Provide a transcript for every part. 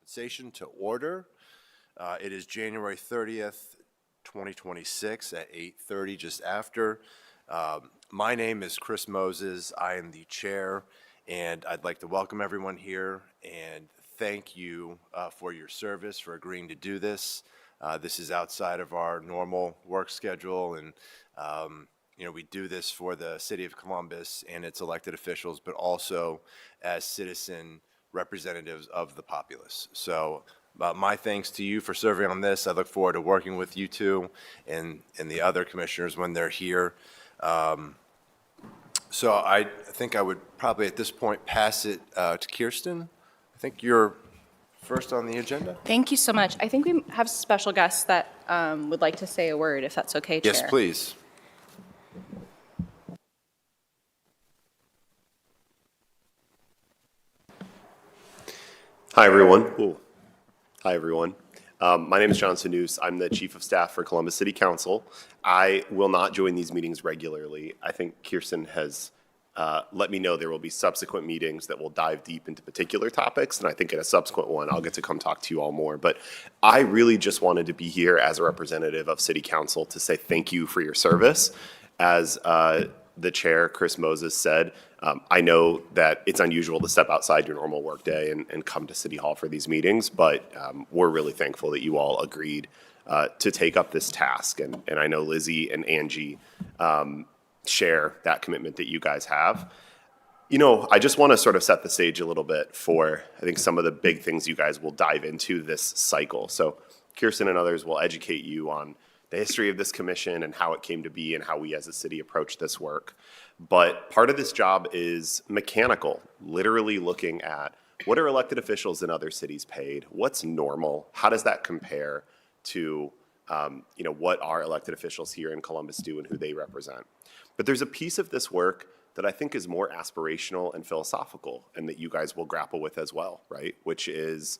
Compensation to order. It is January 30th, 2026 at 8:30, just after. My name is Chris Moses. I am the chair, and I'd like to welcome everyone here and thank you for your service, for agreeing to do this. This is outside of our normal work schedule, and we do this for the city of Columbus and its elected officials, but also as citizen representatives of the populace. So my thanks to you for serving on this. I look forward to working with you two and the other commissioners when they're here. So I think I would probably at this point pass it to Kirsten. I think you're first on the agenda. Thank you so much. I think we have special guests that would like to say a word, if that's okay, Chair. Yes, please. Hi, everyone. Hi, everyone. My name is John Sanus. I'm the Chief of Staff for Columbus City Council. I will not join these meetings regularly. I think Kirsten has let me know there will be subsequent meetings that will dive deep into particular topics, and I think in a subsequent one, I'll get to come talk to you all more. But I really just wanted to be here as a representative of City Council to say thank you for your service. As the chair, Chris Moses, said, I know that it's unusual to step outside your normal workday and come to City Hall for these meetings, but we're really thankful that you all agreed to take up this task. And I know Lizzie and Angie share that commitment that you guys have. You know, I just want to sort of set the stage a little bit for, I think, some of the big things you guys will dive into this cycle. So Kirsten and others will educate you on the history of this commission and how it came to be and how we as a city approach this work. But part of this job is mechanical, literally looking at what are elected officials in other cities paid? What's normal? How does that compare to what our elected officials here in Columbus do and who they represent? But there's a piece of this work that I think is more aspirational and philosophical and that you guys will grapple with as well, right? Which is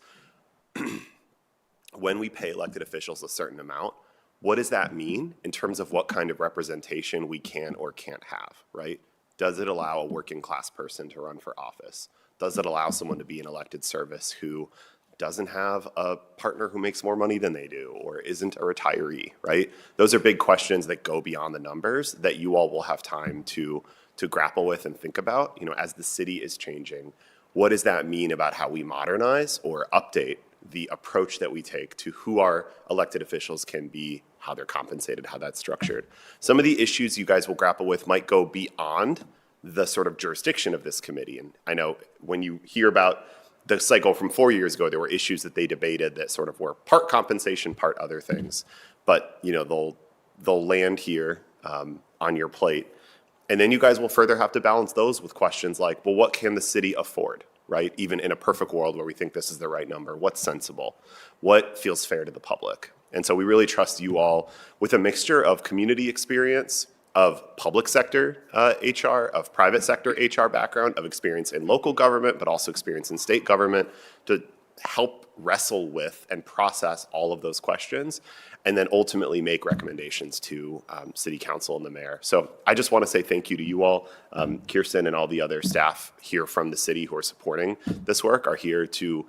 when we pay elected officials a certain amount, what does that mean in terms of what kind of representation we can or can't have, right? Does it allow a working class person to run for office? Does it allow someone to be in elected service who doesn't have a partner who makes more money than they do or isn't a retiree, right? Those are big questions that go beyond the numbers that you all will have time to grapple with and think about. You know, as the city is changing, what does that mean about how we modernize or update the approach that we take to who our elected officials can be, how they're compensated, how that's structured? Some of the issues you guys will grapple with might go beyond the sort of jurisdiction of this committee. And I know when you hear about the cycle from 4 years ago, there were issues that they debated that sort of were part compensation, part other things. But you know, they'll land here on your plate. And then you guys will further have to balance those with questions like, well, what can the city afford? Right? Even in a perfect world where we think this is the right number, what's sensible? What feels fair to the public? And so we really trust you all with a mixture of community experience, of public sector HR, of private sector HR background, of experience in local government, but also experience in state government to help wrestle with and process all of those questions and then ultimately make recommendations to City Council and the mayor. So I just want to say thank you to you all. Kirsten and all the other staff here from the city who are supporting this work are here to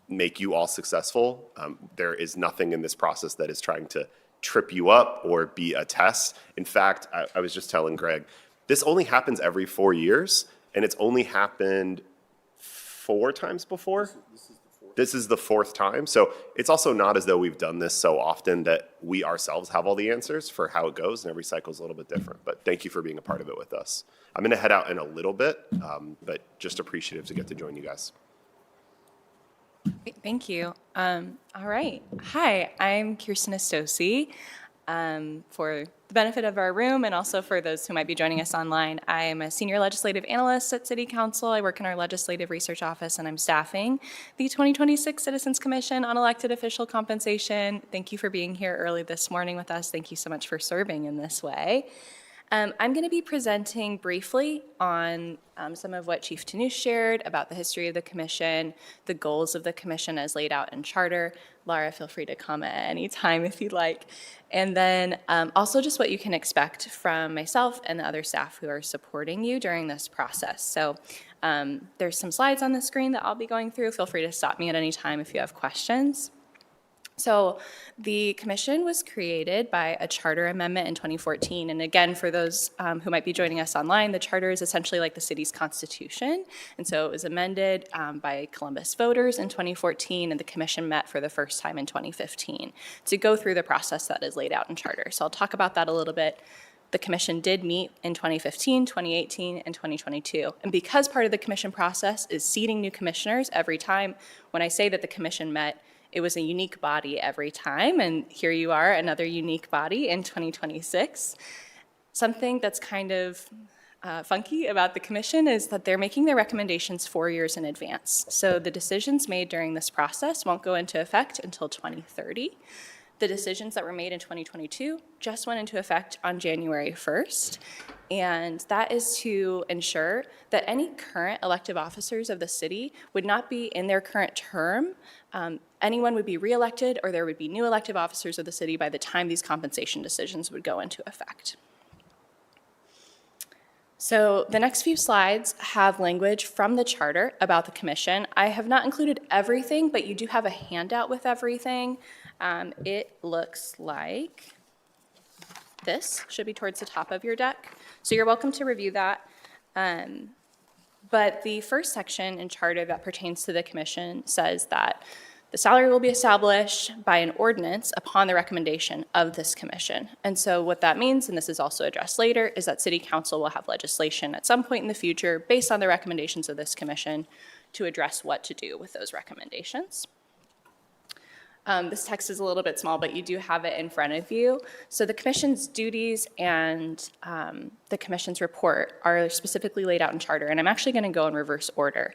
make you all successful. There is nothing in this process that is trying to trip you up or be a test. In fact, I was just telling Greg, this only happens every 4 years, and it's only happened 4 times before. This is the fourth time. So it's also not as though we've done this so often that we ourselves have all the answers for how it goes, and every cycle is a little bit different. But thank you for being a part of it with us. I'm going to head out in a little bit, but just appreciative to get to join you guys. Thank you. All right. Hi, I'm Kirsten Astosi. For the benefit of our room and also for those who might be joining us online, I'm a senior legislative analyst at City Council. I work in our legislative research office, and I'm staffing the 2026 Citizens Commission on Elected Official Compensation. Thank you for being here early this morning with us. Thank you so much for serving in this way. I'm going to be presenting briefly on some of what Chief Tanous shared about the history of the commission, the goals of the commission as laid out in charter. Laura, feel free to comment anytime if you'd like. And then also just what you can expect from myself and the other staff who are supporting you during this process. So There's some slides on the screen that I'll be going through. Feel free to stop me at any time if you have questions. So the commission was created by a charter amendment in 2014. And again, for those who might be joining us online, the charter is essentially like the city's constitution. And so it was amended by Columbus voters in 2014, and the commission met for the first time in 2015 to go through the process that is laid out in charter. So I'll talk about that a little bit. The commission did meet in 2015, 2018, and 2022. And because part of the commission process is seating new commissioners every time, when I say that the commission met, it was a unique body every time, and here you are, another unique body in 2026. Something that's kind of funky about the commission is that they're making their recommendations 4 years in advance. So the decisions made during this process won't go into effect until 2030. The decisions that were made in 2022 just went into effect on January 1st, and that is to ensure that any current elective officers of the city would not be in their current term. Anyone would be reelected, or there would be new elective officers of the city by the time these compensation decisions would go into effect. So the next few slides have language from the charter about the commission. I have not included everything, but you do have a handout with everything. It looks like this, should be towards the top of your deck. So you're welcome to review that. But the first section in charter that pertains to the commission says that the salary will be established by an ordinance upon the recommendation of this commission. And so what that means, and this is also addressed later, is that city council will have legislation at some point in the future based on the recommendations of this commission to address what to do with those recommendations. This text is a little bit small, but you do have it in front of you. So the commission's duties and the commission's report are specifically laid out in charter, and I'm actually going to go in reverse order.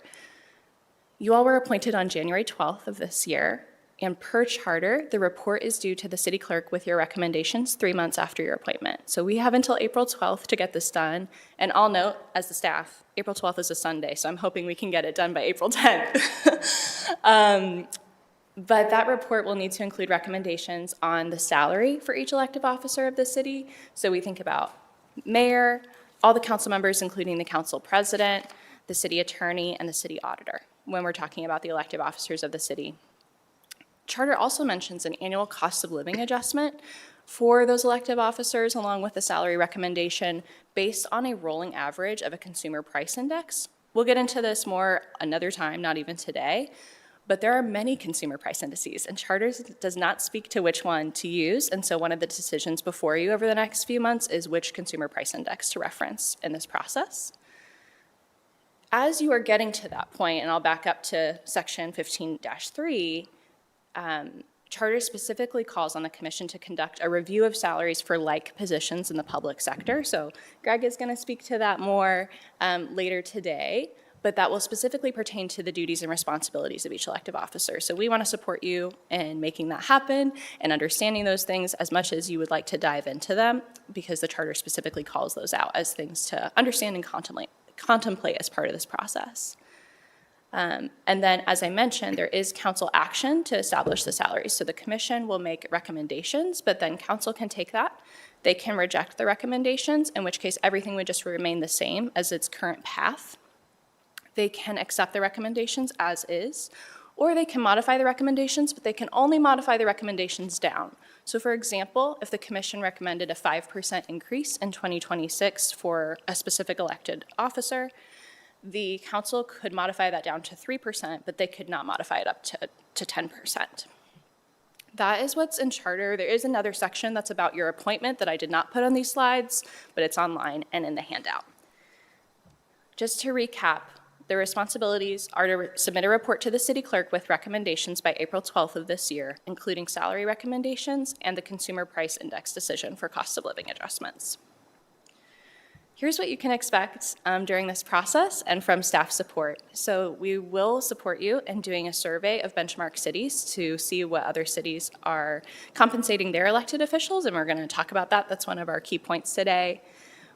You all were appointed on January 12th of this year, and per charter, the report is due to the city clerk with your recommendations 3 months after your appointment. So we have until April 12th to get this done, and I'll note, as the staff, April 12th is a Sunday, so I'm hoping we can get it done by April 10th. But that report will need to include recommendations on the salary for each elective officer of the city. So we think about mayor, all the council members, including the council president, the city attorney, and the city auditor, when we're talking about the elective officers of the city. Charter also mentions an annual cost of living adjustment for those elective officers, along with the salary recommendation based on a rolling average of a consumer price index. We'll get into this more another time, not even today. But there are many consumer price indices, and charter does not speak to which one to use, and so one of the decisions before you over the next few months is which consumer price index to reference in this process. As you are getting to that point, and I'll back up to section 15-3, charter specifically calls on the commission to conduct a review of salaries for like positions in the public sector. So Greg is going to speak to that more later today. But that will specifically pertain to the duties and responsibilities of each elective officer. So we want to support you in making that happen and understanding those things as much as you would like to dive into them, because the charter specifically calls those out as things to understand and contemplate as part of this process. And then, as I mentioned, there is council action to establish the salaries. So the commission will make recommendations, but then council can take that. They can reject the recommendations, in which case everything would just remain the same as its current path. They can accept the recommendations as is, or they can modify the recommendations, but they can only modify the recommendations down. So for example, if the commission recommended a 5% increase in 2026 for a specific elected officer, the council could modify that down to 3%, but they could not modify it up to 10%. That is what's in charter. There is another section that's about your appointment that I did not put on these slides, but it's online and in the handout. Just to recap, the responsibilities are to submit a report to the city clerk with recommendations by April 12th of this year, including salary recommendations and the consumer price index decision for cost of living adjustments. Here's what you can expect during this process and from staff support. So we will support you in doing a survey of benchmark cities to see what other cities are compensating their elected officials, and we're going to talk about that. That's one of our key points today.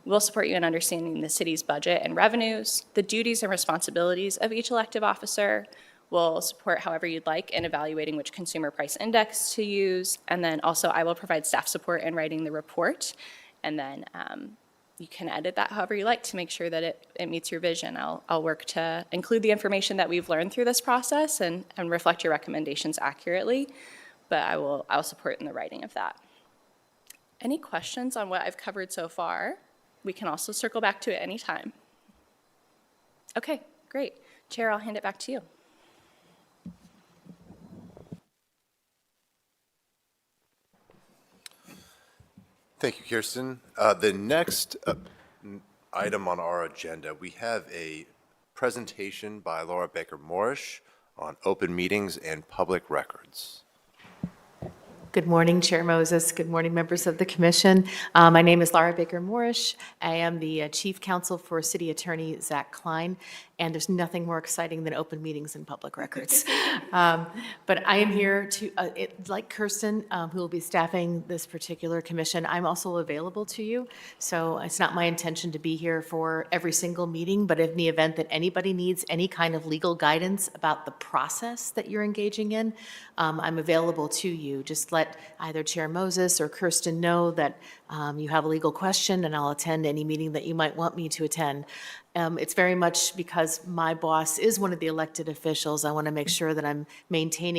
We'll support you in understanding the city's budget and revenues, the duties and responsibilities of each elective officer. We'll support however you'd like in evaluating which consumer price index to use. And then also I will provide staff support in writing the report. And then you can edit that however you like to make sure that it meets your vision. I'll work to include the information that we've learned through this process and reflect your recommendations accurately, but I'll support in the writing of that. Any questions on what I've covered so far? We can also circle back to it anytime. Okay, great. Chair, I'll hand it back to you. Thank you, Kirsten. The next item on our agenda, we have a presentation by Laura Baker Morrish on open meetings and public records. Good morning, Chair Moses. Good morning, members of the commission. My name is Laura Baker Morrish. I am the Chief Counsel for City Attorney Zach Klein, and there's nothing more exciting than open meetings and public records. But I am here to, like Kirsten, who will be staffing this particular commission, I'm also available to you. So it's not my intention to be here for every single meeting, but in the event that anybody needs any kind of legal guidance about the process that you're engaging in, I'm available to you. Just let either Chair Moses or Kirsten know that you have a legal question, and I'll attend any meeting that you might want me to attend. It's very much because my boss is one of the elected officials. I want to make sure that I'm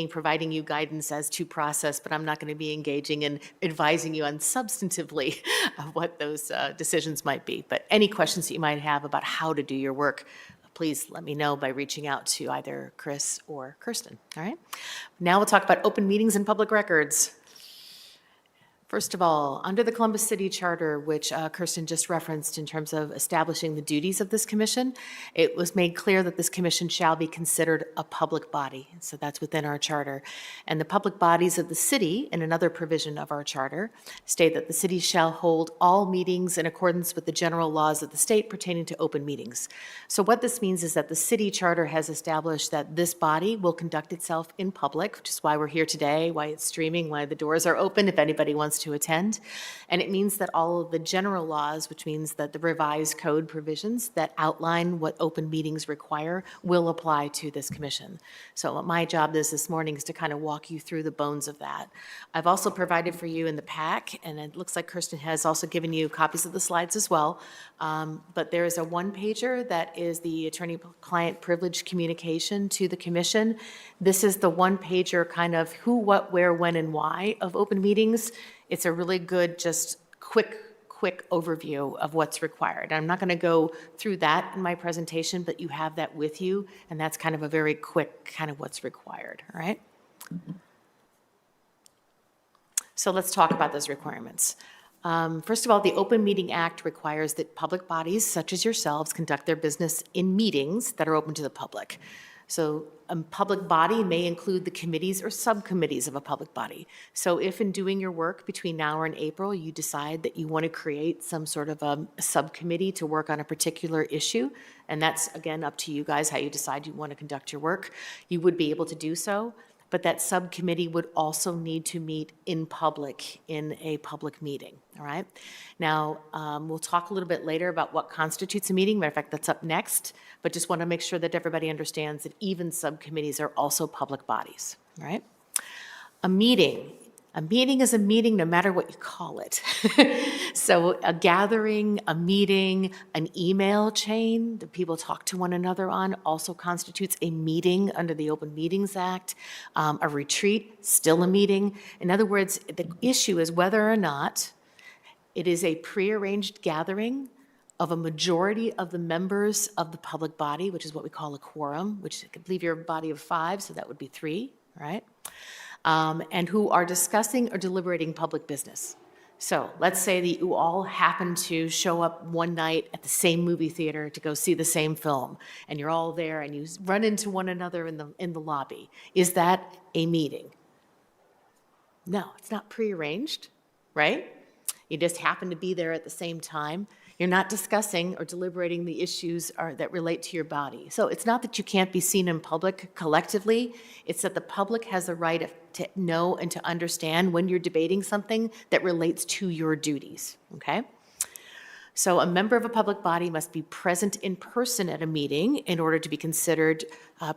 providing you guidance as to process, but I'm not going to be engaging in advising you on substantively of what those decisions might be. But any questions that you might have about how to do your work, please let me know by reaching out to either Chris or Kirsten, all right? Now we'll talk about open meetings and public records. First of all, under the Columbus City Charter, which Kirsten just referenced in terms of establishing the duties of this commission, it was made clear that this commission shall be considered a public body. So that's within our charter. And the public bodies of the city, in another provision of our charter, state that the city shall hold all meetings in accordance with the general laws of the state pertaining to open meetings. So what this means is that the city charter has established that this body will conduct itself in public, which is why we're here today, why it's streaming, why the doors are open if anybody wants to attend. And it means that all of the general laws, which means that the revised code provisions that outline what open meetings require, will apply to this commission. So what my job is this morning is to kind of walk you through the bones of that. I've also provided for you in the pack, and it looks like Kirsten has also given you copies of the slides as well, but there is a one-pager that is the attorney-client privilege communication to the commission. This is the one-pager kind of who, what, where, when, and why of open meetings. It's a really good, just quick overview of what's required. I'm not going to go through that in my presentation, but you have that with you, and that's kind of a very quick kind of what's required, all right? So let's talk about those requirements. First of all, the Open Meeting Act requires that public bodies, such as yourselves, conduct their business in meetings that are open to the public. So a public body may include the committees or subcommittees of a public body. So if in doing your work between now and April, you decide that you want to create some sort of a subcommittee to work on a particular issue, and that's, again, up to you guys how you decide you want to conduct your work, you would be able to do so. But that subcommittee would also need to meet in public in a public meeting, all right? Now, we'll talk a little bit later about what constitutes a meeting. Matter of fact, that's up next, but just want to make sure that everybody understands that even subcommittees are also public bodies, all right? A meeting is a meeting no matter what you call it. So a gathering, a meeting, an email chain that people talk to one another on also constitutes a meeting under the Open Meetings Act. A retreat, still a meeting. In other words, the issue is whether or not it is a prearranged gathering of a majority of the members of the public body, which is what we call a quorum, which I could believe you're a body of 5, so that would be 3, right? And who are discussing or deliberating public business. So let's say that you all happen to show up one night at the same movie theater to go see the same film, and you're all there and you run into one another in the lobby. Is that a meeting? No, it's not prearranged, right? You just happen to be there at the same time. You're not discussing or deliberating the issues that relate to your body. So it's not that you can't be seen in public collectively. It's that the public has a right to know and to understand when you're debating something that relates to your duties, okay? So a member of a public body must be present in person at a meeting in order to be considered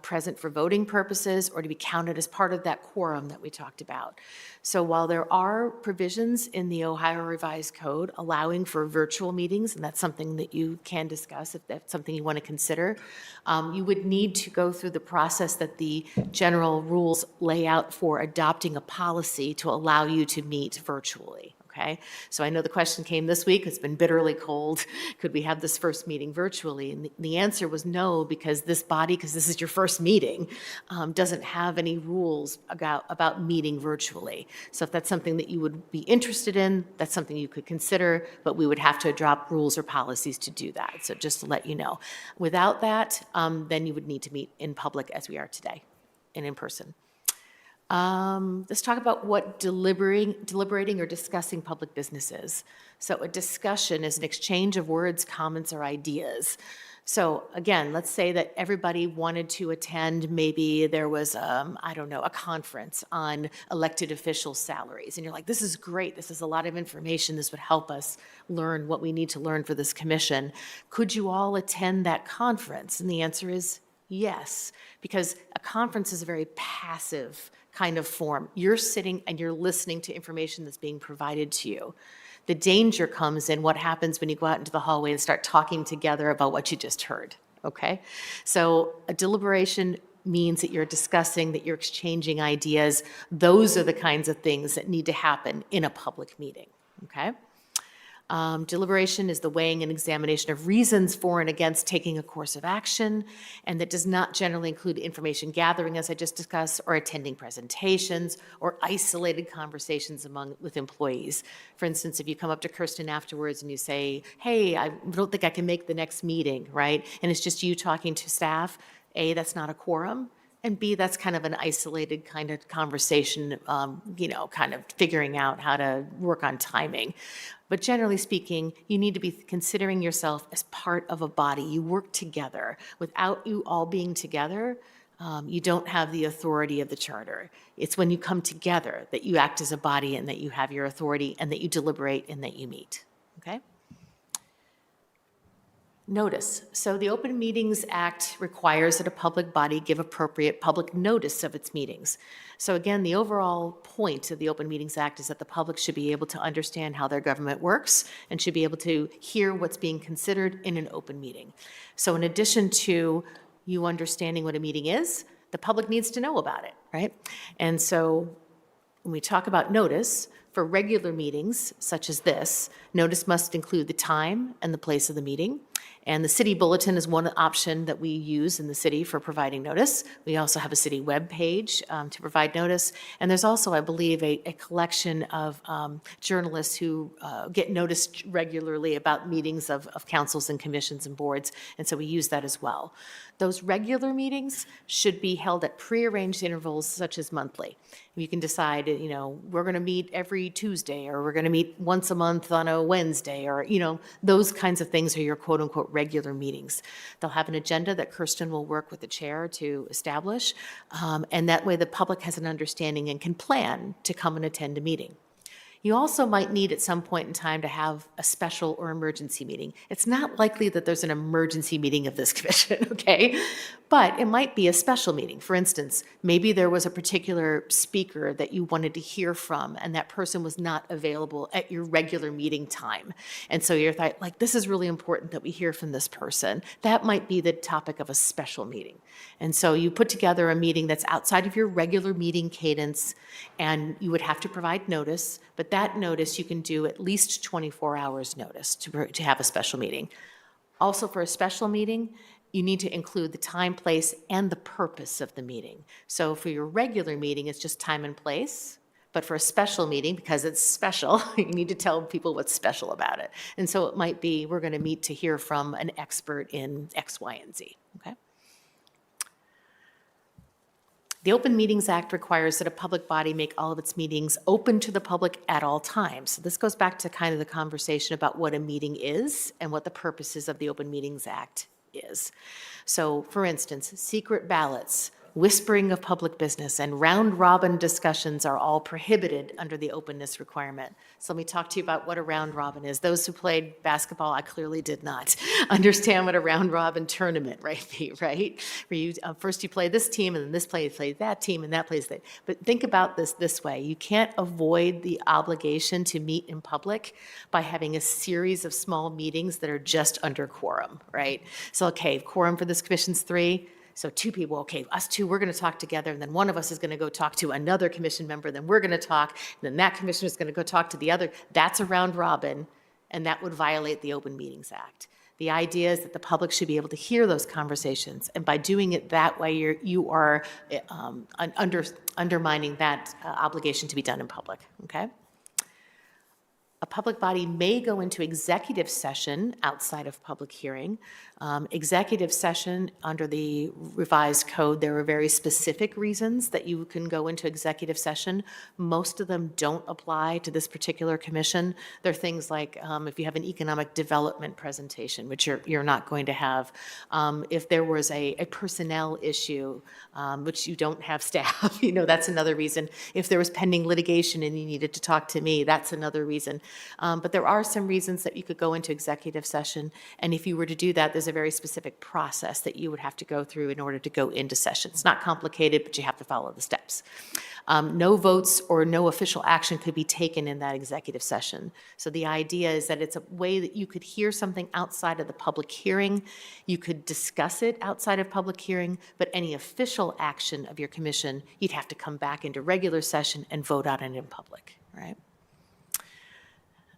present for voting purposes or to be counted as part of that quorum that we talked about. So while there are provisions in the Ohio Revised Code allowing for virtual meetings, and that's something that you can discuss if that's something you want to consider, you would need to go through the process that the general rules lay out for adopting a policy to allow you to meet virtually. Okay, so I know the question came this week, it's been bitterly cold, could we have this first meeting virtually? And the answer was no, because this body, because this is your first meeting, doesn't have any rules about meeting virtually. So if that's something that you would be interested in, that's something you could consider, but we would have to adopt rules or policies to do that. So just to let you know. Without that, then you would need to meet in public as we are today and in person. Let's talk about what deliberating or discussing public business is. So a discussion is an exchange of words, comments, or ideas. So again, let's say that everybody wanted to attend, maybe there was, I don't know, a conference on elected officials' salaries. And you're like, this is great. This is a lot of information. This would help us learn what we need to learn for this commission. Could you all attend that conference? And the answer is yes, because a conference is a very passive kind of form. You're sitting and you're listening to information that's being provided to you. The danger comes in what happens when you go out into the hallway and start talking together about what you just heard, okay? So a deliberation means that you're discussing, that you're exchanging ideas. Those are the kinds of things that need to happen in a public meeting, okay? Deliberation is the weighing and examination of reasons for and against taking a course of action, and that does not generally include information gathering, as I just discussed, or attending presentations, or isolated conversations with employees. For instance, if you come up to Kirsten afterwards and you say, hey, I don't think I can make the next meeting, right? And it's just you talking to staff, A, that's not a quorum, and B, that's kind of an isolated kind of conversation, kind of figuring out how to work on timing. But generally speaking, you need to be considering yourself as part of a body. You work together. Without you all being together, you don't have the authority of the charter. It's when you come together that you act as a body and that you have your authority and that you deliberate and that you meet, okay? Notice. So the Open Meetings Act requires that a public body give appropriate public notice of its meetings. So again, the overall point of the Open Meetings Act is that the public should be able to understand how their government works and should be able to hear what's being considered in an open meeting. So in addition to you understanding what a meeting is, the public needs to know about it, right? And so when we talk about notice, for regular meetings such as this, notice must include the time and the place of the meeting. And the city bulletin is one option that we use in the city for providing notice. We also have a city webpage to provide notice. And there's also, I believe, a collection of journalists who get noticed regularly about meetings of councils and commissions and boards. And so we use that as well. Those regular meetings should be held at prearranged intervals such as monthly. You can decide, we're going to meet every Tuesday, or we're going to meet once a month on a Wednesday, or, those kinds of things are your quote unquote regular meetings. They'll have an agenda that Kirsten will work with the chair to establish, and that way the public has an understanding and can plan to come and attend a meeting. You also might need at some point in time to have a special or emergency meeting. It's not likely that there's an emergency meeting of this commission, okay? But it might be a special meeting. For instance, maybe there was a particular speaker that you wanted to hear from and that person was not available at your regular meeting time. And so you're like, this is really important that we hear from this person. That might be the topic of a special meeting. And so you put together a meeting that's outside of your regular meeting cadence, and you would have to provide notice, but that notice you can do at least 24 hours notice to have a special meeting. Also, for a special meeting, you need to include the time, place, and the purpose of the meeting. So for your regular meeting, it's just time and place. But for a special meeting, because it's special, you need to tell people what's special about it. And so it might be, we're going to meet to hear from an expert in X, Y, and Z, okay? The Open Meetings Act requires that a public body make all of its meetings open to the public at all times. So this goes back to kind of the conversation about what a meeting is and what the purposes of the Open Meetings Act is. So for instance, secret ballots whispering of public business and round-robin discussions are all prohibited under the openness requirement. So let me talk to you about what a round-robin is. Those who played basketball, I clearly did not understand what a round-robin tournament might be, right? Where you, first you play this team, and then this plays that team, and that plays that. But think about this way. You can't avoid the obligation to meet in public by having a series of small meetings that are just under quorum, right? So, okay, quorum for this commission's 3. So 2 people, okay, us 2, we're going to talk together, and then one of us is going to go talk to another commission member, then we're going to talk, and then that commissioner is going to go talk to the other. That's a round robin, and that would violate the Open Meetings Act. The idea is that the public should be able to hear those conversations, and by doing it that way, you are undermining that obligation to be done in public, okay? A public body may go into executive session outside of public hearing. Executive session, under the revised code, there are very specific reasons that you can go into executive session. Most of them don't apply to this particular commission. They're things like if you have an economic development presentation, which you're not going to have. If there was a personnel issue, which you don't have staff, that's another reason. If there was pending litigation and you needed to talk to me, that's another reason. But there are some reasons that you could go into executive session, and if you were to do that, there's a very specific process that you would have to go through in order to go into session. It's not complicated, but you have to follow the steps. No votes or no official action could be taken in that executive session. So the idea is that it's a way that you could hear something outside of the public hearing, you could discuss it outside of public hearing, but any official action of your commission, you'd have to come back into regular session and vote on it in public, right?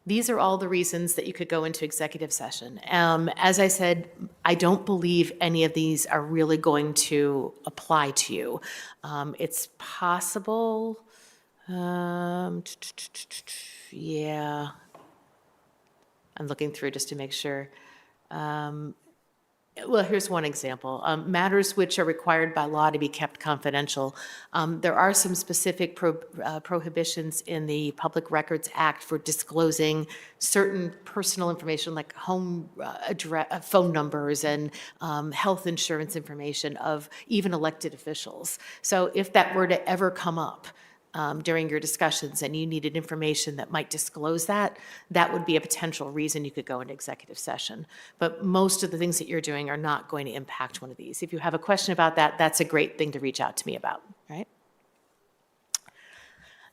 These are all the reasons that you could go into executive session. As I said, I don't believe any of these are really going to apply to you. It's possible, yeah. I'm looking through just to make sure. Well, here's one example. Matters which are required by law to be kept confidential. There are some specific prohibitions in the Public Records Act for disclosing certain personal information like home address, phone numbers, and health insurance information of even elected officials. So if that were to ever come up, during your discussions and you needed information that might disclose that, that would be a potential reason you could go into executive session. But most of the things that you're doing are not going to impact one of these. If you have a question about that, that's a great thing to reach out to me about, right?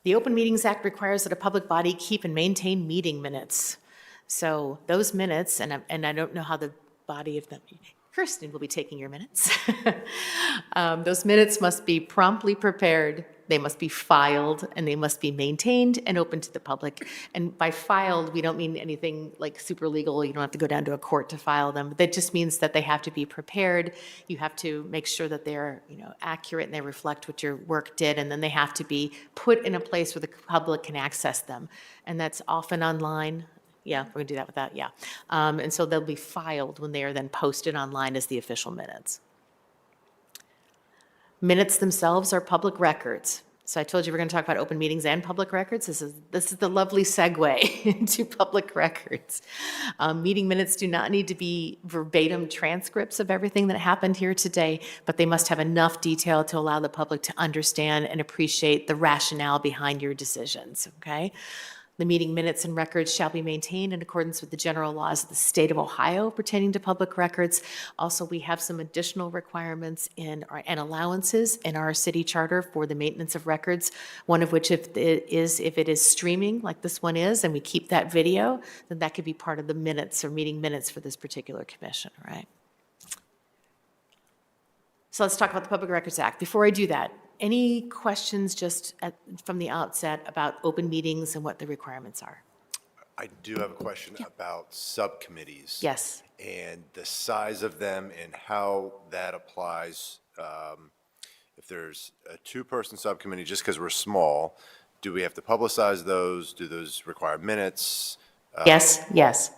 The Open Meetings Act requires that a public body keep and maintain meeting minutes. So those minutes, and I don't know how the body of them, Kirsten will be taking your minutes. Those minutes must be promptly prepared, they must be filed, and they must be maintained and open to the public. And by filed, we don't mean anything like super legal. You don't have to go down to a court to file them. That just means that they have to be prepared. You have to make sure that they're accurate and they reflect what your work did, and then they have to be put in a place where the public can access them. And that's often online. Yeah, we're going to do that with that, yeah. And so they'll be filed when they are then posted online as the official minutes. Minutes themselves are public records. So I told you we're going to talk about open meetings and public records. This is the lovely segue into public records. Meeting minutes do not need to be verbatim transcripts of everything that happened here today, but they must have enough detail to allow the public to understand and appreciate the rationale behind your decisions, okay? The meeting minutes and records shall be maintained in accordance with the general laws of the state of Ohio pertaining to public records. Also, we have some additional requirements and allowances in our city charter for the maintenance of records, one of which if it is streaming like this one is, and we keep that video, then that could be part of the minutes or meeting minutes for this particular commission, right? So let's talk about the Public Records Act. Before I do that, any questions just from the outset about open meetings and what the requirements are? I do have a question about subcommittees. Yes. And the size of them and how that applies. If there's a 2-person subcommittee, just because we're small, do we have to publicize those? Do those require minutes? Yes, yes.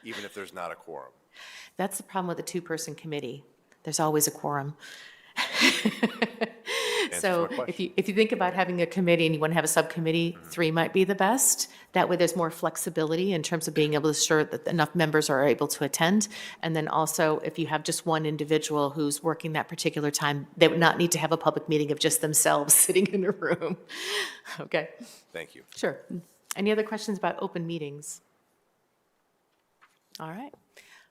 Even if there's not a quorum? That's the problem with a 2-person committee. There's always a quorum. answers So my question. if you think about having a committee and you want to have a subcommittee, 3 might be the best. That way there's more flexibility in terms of being able to ensure that enough members are able to attend. And then also, if you have just one individual who's working that particular time, they would not need to have a public meeting of just themselves sitting in a room. Okay, Thank you. sure. Any other questions about open meetings? All right.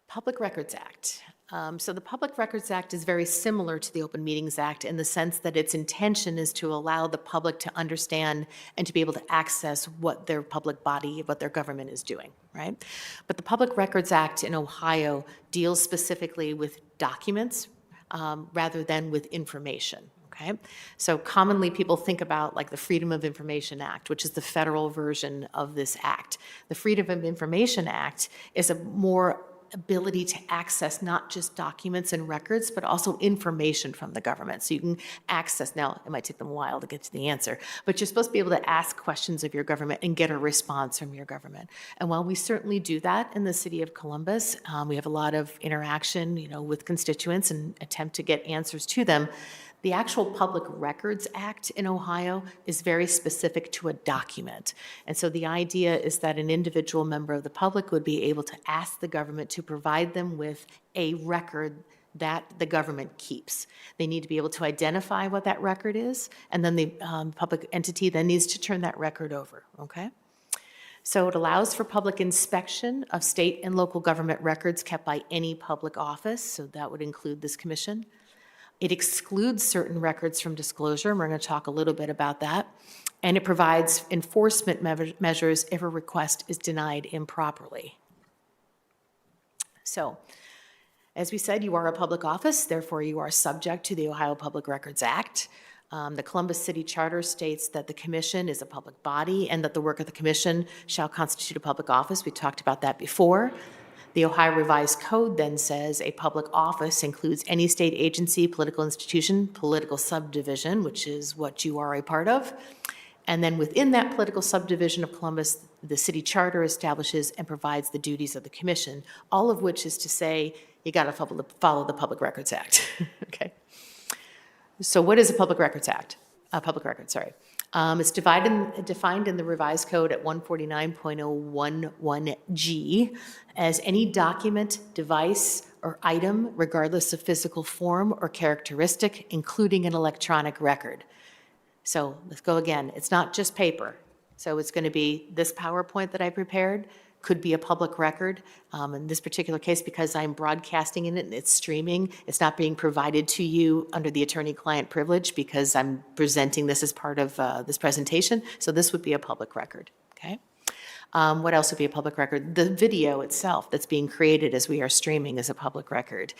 Public Records Act. So the Public Records Act is very similar to the Open Meetings Act in the sense that its intention is to allow the public to understand and to be able to access what their public body, what their government is doing, right? But the Public Records Act in Ohio deals specifically with documents rather than with information. Okay, so commonly people think about like the Freedom of Information Act, which is the federal version of this act. The Freedom of Information Act is a more ability to access not just documents and records, but also information from the government. So you can access, now it might take them a while to get to the answer, but you're supposed to be able to ask questions of your government and get a response from your government. And while we certainly do that in the city of Columbus, we have a lot of interaction, with constituents and attempt to get answers to them. The actual Public Records Act in Ohio is very specific to a document. And so the idea is that an individual member of the public would be able to ask the government to provide them with a record that the government keeps. They need to be able to identify what that record is, and then the public entity then needs to turn that record over, okay? So it allows for public inspection of state and local government records kept by any public office, so that would include this commission. It excludes certain records from disclosure, and we're going to talk a little bit about that. And it provides enforcement measures if a request is denied improperly. So, as we said, you are a public office, therefore you are subject to the Ohio Public Records Act. The Columbus City Charter states that the commission is a public body and that the work of the commission shall constitute a public office. We talked about that before. The Ohio Revised Code then says a public office includes any state agency, political institution, political subdivision, which is what you are a part of. And then within that political subdivision of Columbus, the city charter establishes and provides the duties of the commission, all of which is to say you got to follow the Public Records Act. Okay. So what is a Public Records Act? Public record, sorry. It's defined in the Revised Code at 149.011G as any document, device, or item, regardless of physical form or characteristic, including an electronic record. So let's go again. It's not just paper. So it's going to be this PowerPoint that I prepared, could be a public record. In this particular case, because I'm broadcasting in it and it's streaming, it's not being provided to you under the attorney-client privilege because I'm presenting this as part of this presentation. So this would be a public record, okay? What else would be a public record? The video itself that's being created as we are streaming is a public record.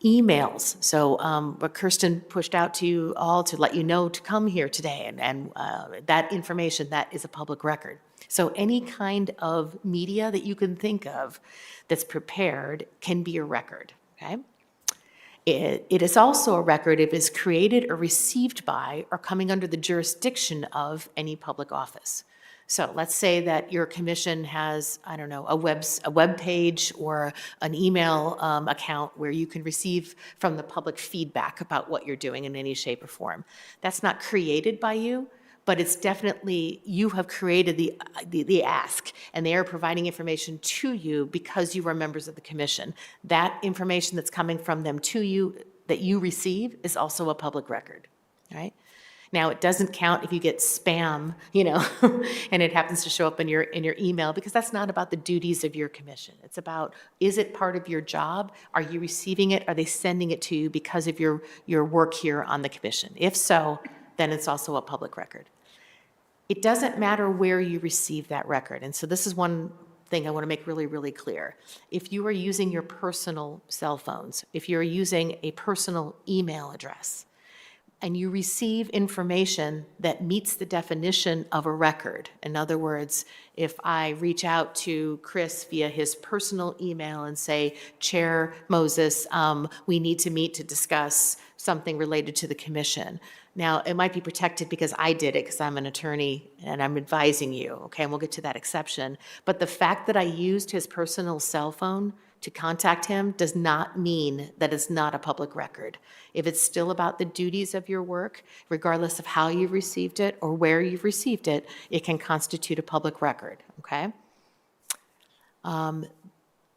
Emails, so what Kirsten pushed out to you all to let you know to come here today, and that information, that is a public record. So any kind of media that you can think of that's prepared can be a record, okay? It is also a record if it is created or received by or coming under the jurisdiction of any public office. So let's say that your commission has, I don't know, a web page or an email account where you can receive from the public feedback about what you're doing in any shape or form. That's not created by you, but it's definitely, you have created the ask, and they are providing information to you because you are members of the commission. That information that's coming from them to you that you receive is also a public record, all right? Now, it doesn't count if you get spam, and it happens to show up in your email, because that's not about the duties of your commission. It's about, is it part of your job? Are you receiving it? Are they sending it to you because of your work here on the commission? If so, then it's also a public record. It doesn't matter where you receive that record. And so this is one thing I want to make really, really clear. If you are using your personal cell phones, if you're using a personal email address, and you receive information that meets the definition of a record. In other words, if I reach out to Chris via his personal email and say, Chair Moses, we need to meet to discuss something related to the commission. Now, it might be protected because I did it because I'm an attorney and I'm advising you, okay, and we'll get to that exception. But the fact that I used his personal cell phone to contact him does not mean that it's not a public record. If it's still about the duties of your work, regardless of how you've received it or where you've received it, it can constitute a public record, okay?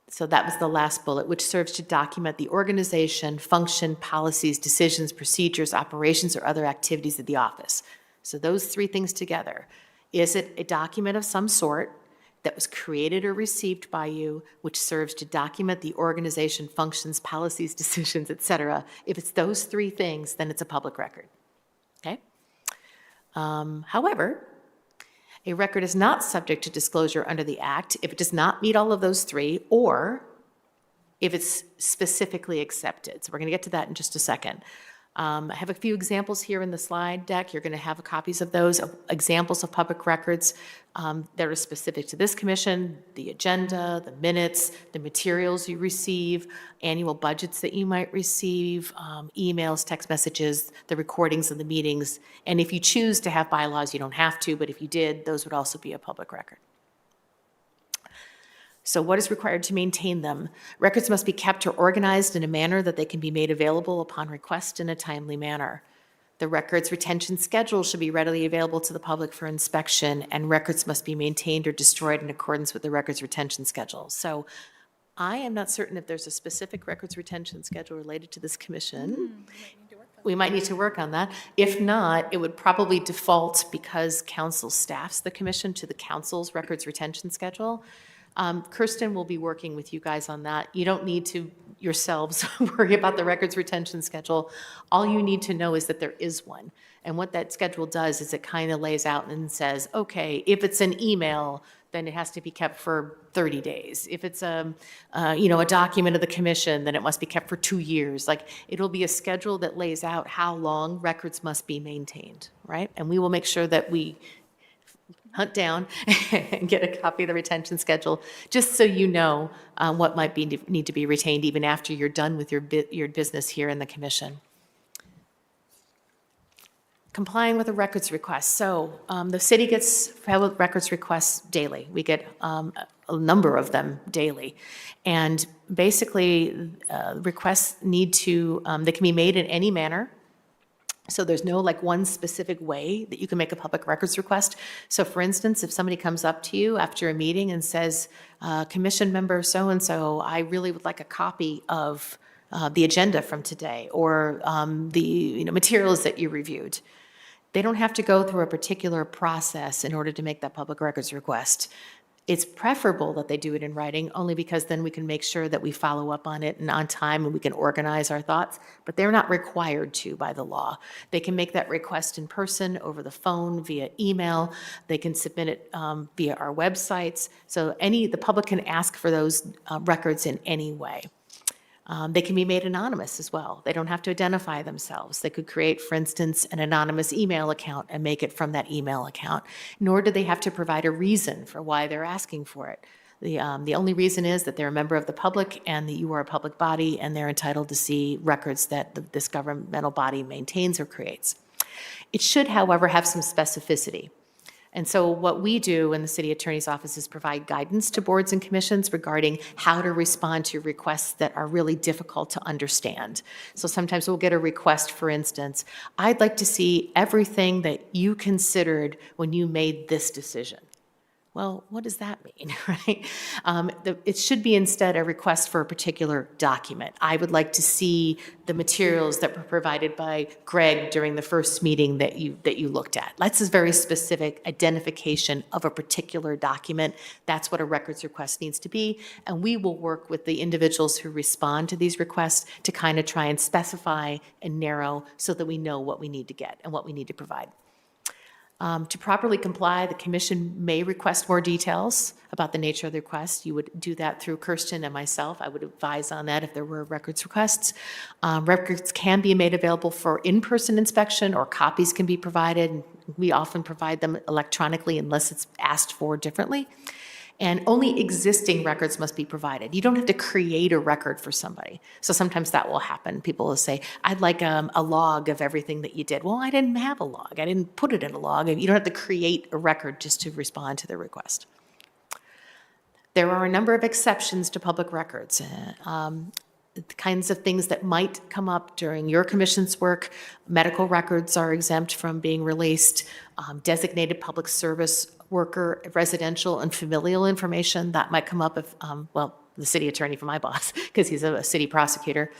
So that was the last bullet, which serves to document the organization, function, policies, decisions, procedures, operations, or other activities of the office. So those three things together. Is it a document of some sort that was created or received by you, which serves to document the organization, functions, policies, decisions, et cetera? If it's those three things, then it's a public record, okay? However, a record is not subject to disclosure under the Act if it does not meet all of those three, or if it's specifically accepted. So we're going to get to that in just a second. I have a few examples here in the slide deck. You're going to have copies of those, examples of public records that are specific to this commission, the agenda, the minutes, the materials you receive, annual budgets that you might receive, emails, text messages, the recordings of the meetings. And if you choose to have bylaws, you don't have to, but if you did, those would also be a public record. So what is required to maintain them? Records must be kept or organized in a manner that they can be made available upon request in a timely manner. The records retention schedule should be readily available to the public for inspection, and records must be maintained or destroyed in accordance with the records retention schedule. So I am not certain if there's a specific records retention schedule related to this commission. We might need to work on that. If not, it would probably default, because council staffs the commission, to the council's records retention schedule. Kirsten will be working with you guys on that. You don't need to yourselves worry about the records retention schedule. All you need to know is that there is one. And what that schedule does is it kind of lays out and says, okay, if it's an email, then it has to be kept for 30 days. If it's a document of the commission, then it must be kept for 2 years. Like, it'll be a schedule that lays out how long records must be maintained, right? And we will make sure that we hunt down and get a copy of the retention schedule, just so you know what might need to be retained even after you're done with your business here in the commission. Complying with a records request. So the city gets public records requests daily. We get a number of them daily. And basically, requests need to, they can be made in any manner. So there's no one specific way that you can make a public records request. So for instance, if somebody comes up to you after a meeting and says, commission member so-and-so, I really would like a copy of the agenda from today, or the materials that you reviewed. They don't have to go through a particular process in order to make that public records request. It's preferable that they do it in writing, only because then we can make sure that we follow up on it and on time, and we can organize our thoughts, but they're not required to by the law. They can make that request in person, over the phone, via email. They can submit it via our websites. So the public can ask for those records in any way. They can be made anonymous as well. They don't have to identify themselves. They could create, for instance, an anonymous email account and make it from that email account, nor do they have to provide a reason for why they're asking for it. The only reason is that they're a member of the public and that you are a public body, and they're entitled to see records that this governmental body maintains or creates. It should, however, have some specificity. And so what we do in the city attorney's office is provide guidance to boards and commissions regarding how to respond to requests that are really difficult to understand. So sometimes we'll get a request, for instance, I'd like to see everything that you considered when you made this decision. Well, what does that mean, right? It should be instead a request for a particular document. I would like to see the materials that were provided by Greg during the first meeting that you looked at. That's a very specific identification of a particular document. That's what a records request needs to be, and we will work with the individuals who respond to these requests to kind of try and specify and narrow so that we know what we need to get and what we need to provide. To properly comply, the commission may request more details about the nature of the request. You would do that through Kirsten and myself. I would advise on that if there were records requests. Records can be made available for in-person inspection, or copies can be provided. We often provide them electronically unless it's asked for differently. And only existing records must be provided. You don't have to create a record for somebody. So sometimes that will happen. People will say, I'd like a log of everything that you did. Well, I didn't have a log. I didn't put it in a log. And you don't have to create a record just to respond to the request. There are a number of exceptions to public records. The kinds of things that might come up during your commission's work. Medical records are exempt from being released. Designated public service worker, residential and familial information, that might come up if, the city attorney for my boss, because he's a city prosecutor.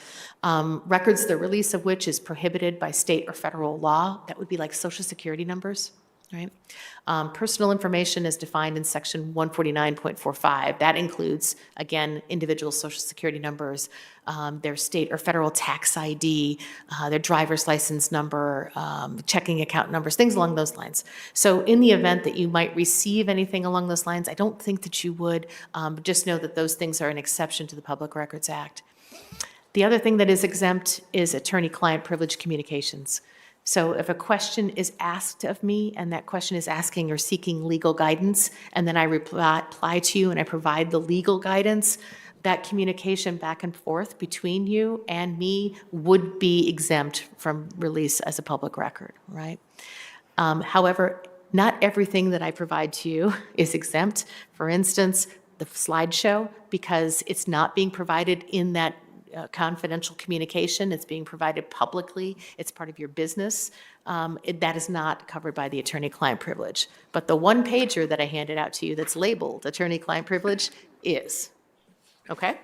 Records, the release of which is prohibited by state or federal law. That would be like social security numbers, right? Personal information is defined in section 149.45. That includes, again, individual social security numbers, their state or federal tax ID, their driver's license number, checking account numbers, things along those lines. So in the event that you might receive anything along those lines, I don't think that you would, but just know that those things are an exception to the Public Records Act. The other thing that is exempt is attorney-client privilege communications. So if a question is asked of me and that question is asking or seeking legal guidance, and then I reply to you and I provide the legal guidance, that communication back and forth between you and me would be exempt from release as a public record, right? However, not everything that I provide to you is exempt. For instance, the slideshow, because it's not being provided in that confidential communication, it's being provided publicly, it's part of your business, that is not covered by the attorney-client privilege. But the one pager that I handed out to you that's labeled attorney-client privilege is, okay?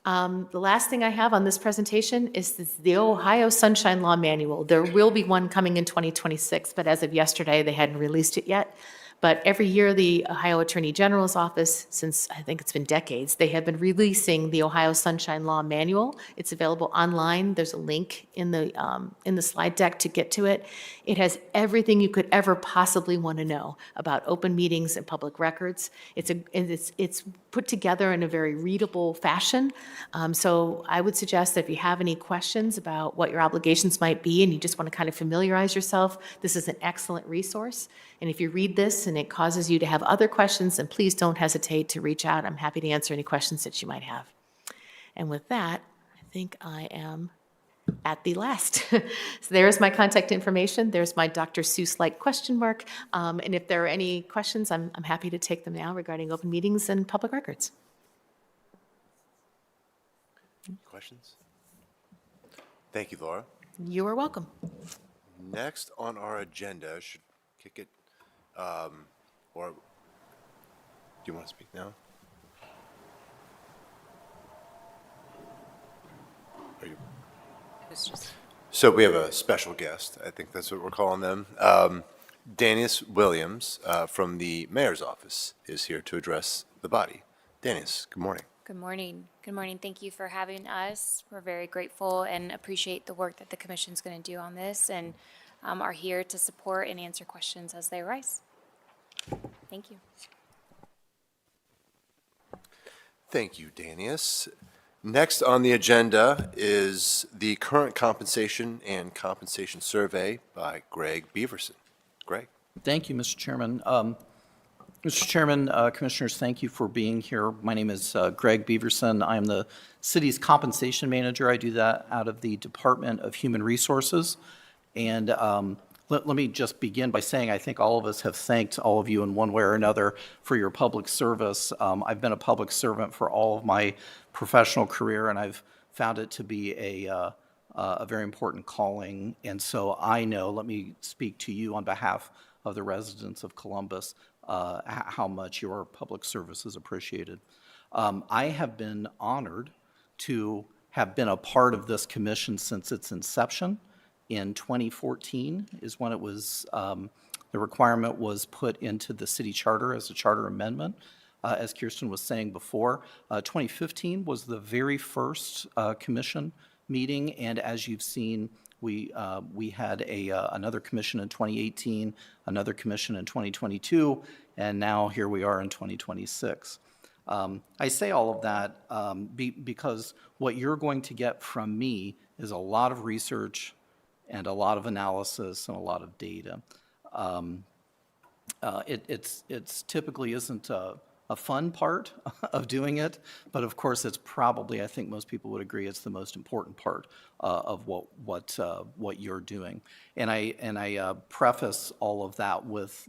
The last thing I have on this presentation is the Ohio Sunshine Law Manual. There will be one coming in 2026, but as of yesterday, they hadn't released it yet. But every year, the Ohio Attorney General's office, since I think it's been decades, they have been releasing the Ohio Sunshine Law Manual. It's available online. There's a link in the slide deck to get to it. It has everything you could ever possibly want to know about open meetings and public records. It's put together in a very readable fashion. So I would suggest that if you have any questions about what your obligations might be and you just want to kind of familiarize yourself, this is an excellent resource. And if you read this and it causes you to have other questions, then please don't hesitate to reach out. I'm happy to answer any questions that you might have. And with that, I think I am at the last. So there's my contact information. There's my Dr. Seuss-like question mark. And if there are any questions, I'm happy to take them now regarding open meetings and public records. Questions? Thank you, Laura. You are welcome. Next on our agenda, should kick it, or do you want to speak now? Are you? So we have a special guest. I think that's what we're calling them. Danius Williams from the mayor's office is here to address the body. Danius, good morning. Good morning. Good morning. Thank you for having us. We're very grateful and appreciate the work that the commission's going to do on this, and are here to support and answer questions as they arise. Thank you. Thank you, Danius. Next on the agenda is the current compensation and compensation survey by Greg Beaverson. Greg. Thank you, Mr. Chairman. Mr. Chairman, Commissioners, thank you for being here. My name is Greg Beaverson. I am the city's compensation manager. I do that out of the Department of Human Resources. And let me just begin by saying I think all of us have thanked all of you in one way or another for your public service. I've been a public servant for all of my professional career, and I've found it to be a very important calling. And so I know, let me speak to you on behalf of the residents of Columbus, how much your public service is appreciated. I have been honored to have been a part of this commission since its inception. In 2014 is when it was, the requirement was put into the city charter as a charter amendment. As Kirsten was saying before, 2015 was the very first commission meeting, and as you've seen, we had another commission in 2018, another commission in 2022, and now here we are in 2026. I say all of that because what you're going to get from me is a lot of research and a lot of analysis and a lot of data. It's typically isn't a fun part of doing it, but of course it's probably, I think most people would agree, it's the most important part of what you're doing. And I preface all of that with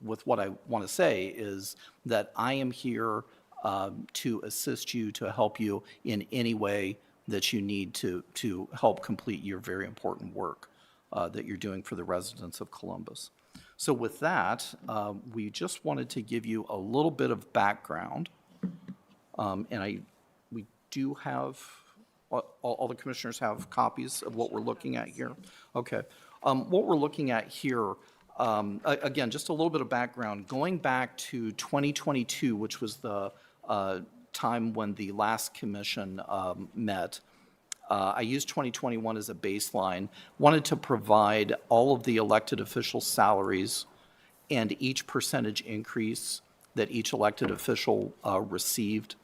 with what I want to say is that I am here to assist you, to help you in any way that you need to help complete your very important work that you're doing for the residents of Columbus. So with that, we just wanted to give you a little bit of background. We do have, all the commissioners have copies of what we're looking at here? Okay. What we're looking at here, again, just a little bit of background. Going back to 2022, which was the time when the last commission met, I used 2021 as a baseline, wanted to provide all of the elected official salaries and each percentage increase that each elected official received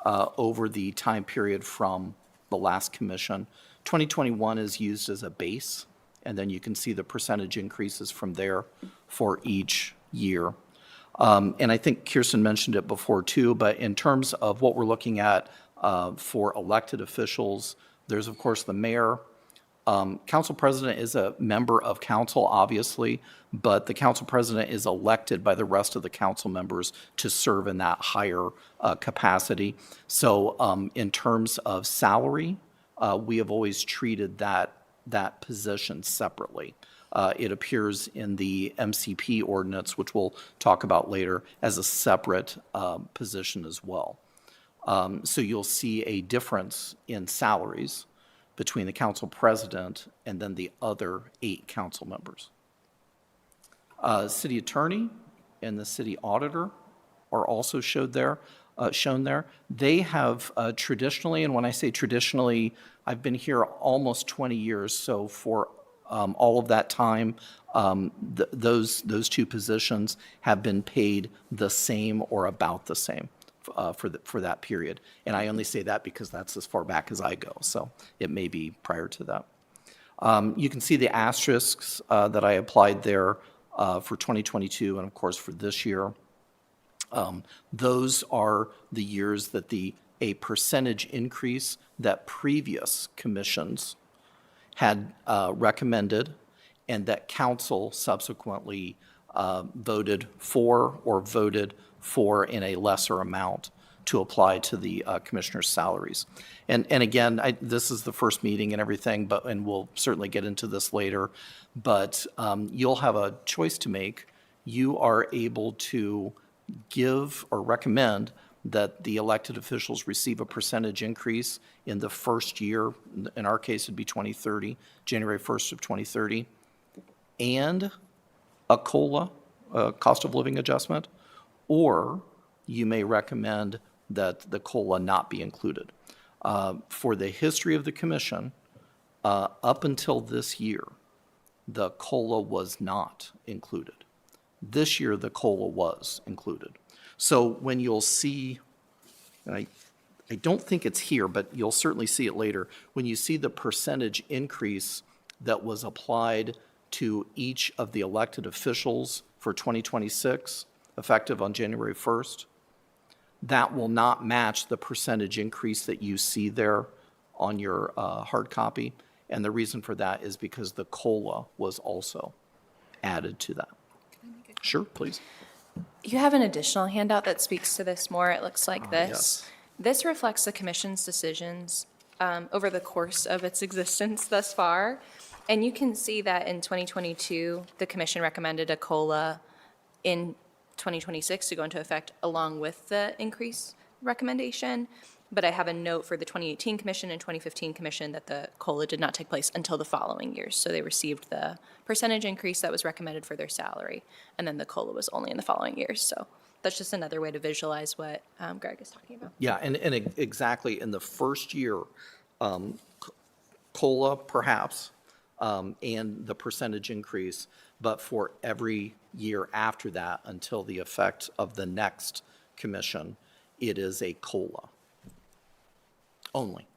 over the time period from the last commission. 2021 is used as a base, and then you can see the percentage increases from there for each year. And I think Kirsten mentioned it before too, but in terms of what we're looking at for elected officials, there's of course the mayor. Council president is a member of council, obviously, but the council president is elected by the rest of the council members to serve in that higher capacity. So in terms of salary, we have always treated that position separately. It appears in the MCP ordinance, which we'll talk about later, as a separate position as well. So you'll see a difference in salaries between the council president and then the other 8 council members. City attorney and the city auditor are also shown there. They have traditionally, and when I say traditionally, I've been here almost 20 years, so for all of that time, those 2 positions have been paid the same or about the same for that period. And I only say that because that's as far back as I go, so it may be prior to that. You can see the asterisks that I applied there for 2022 and of course for this year. Those are the years that a percentage increase that previous commissions had recommended and that council subsequently voted for or voted for in a lesser amount to apply to the commissioners' salaries. And again, this is the first meeting and everything, and we'll certainly get into this later, but you'll have a choice to make. You are able to give or recommend that the elected officials receive a percentage increase in the first year, in our case it'd be 2030, January 1st of 2030, and a COLA, a cost of living adjustment, or you may recommend that the COLA not be included. For the history of the commission, up until this year, the COLA was not included. This year, the COLA was included. So when you'll see, and I don't think it's here, but you'll certainly see it later, when you see the percentage increase that was applied to each of the elected officials for 2026, effective on January 1st, that will not match the percentage increase that you see there on your hard copy. And the reason for that is because the COLA was also added to that. Sure, please. You have an additional handout that speaks to this more. It looks like this. yes. This reflects the commission's decisions over the course of its existence thus far. And you can see that in 2022, the commission recommended a COLA in 2026 to go into effect along with the increase recommendation. But I have a note for the 2018 commission and 2015 commission that the COLA did not take place until the following years. So they received the percentage increase that was recommended for their salary, and then the COLA was only in the following years. So that's just another way to visualize what Greg is talking about. Yeah, and exactly, in the first year, COLA perhaps, and the percentage increase, but for every year after that until the effect of the next commission, it is a COLA only.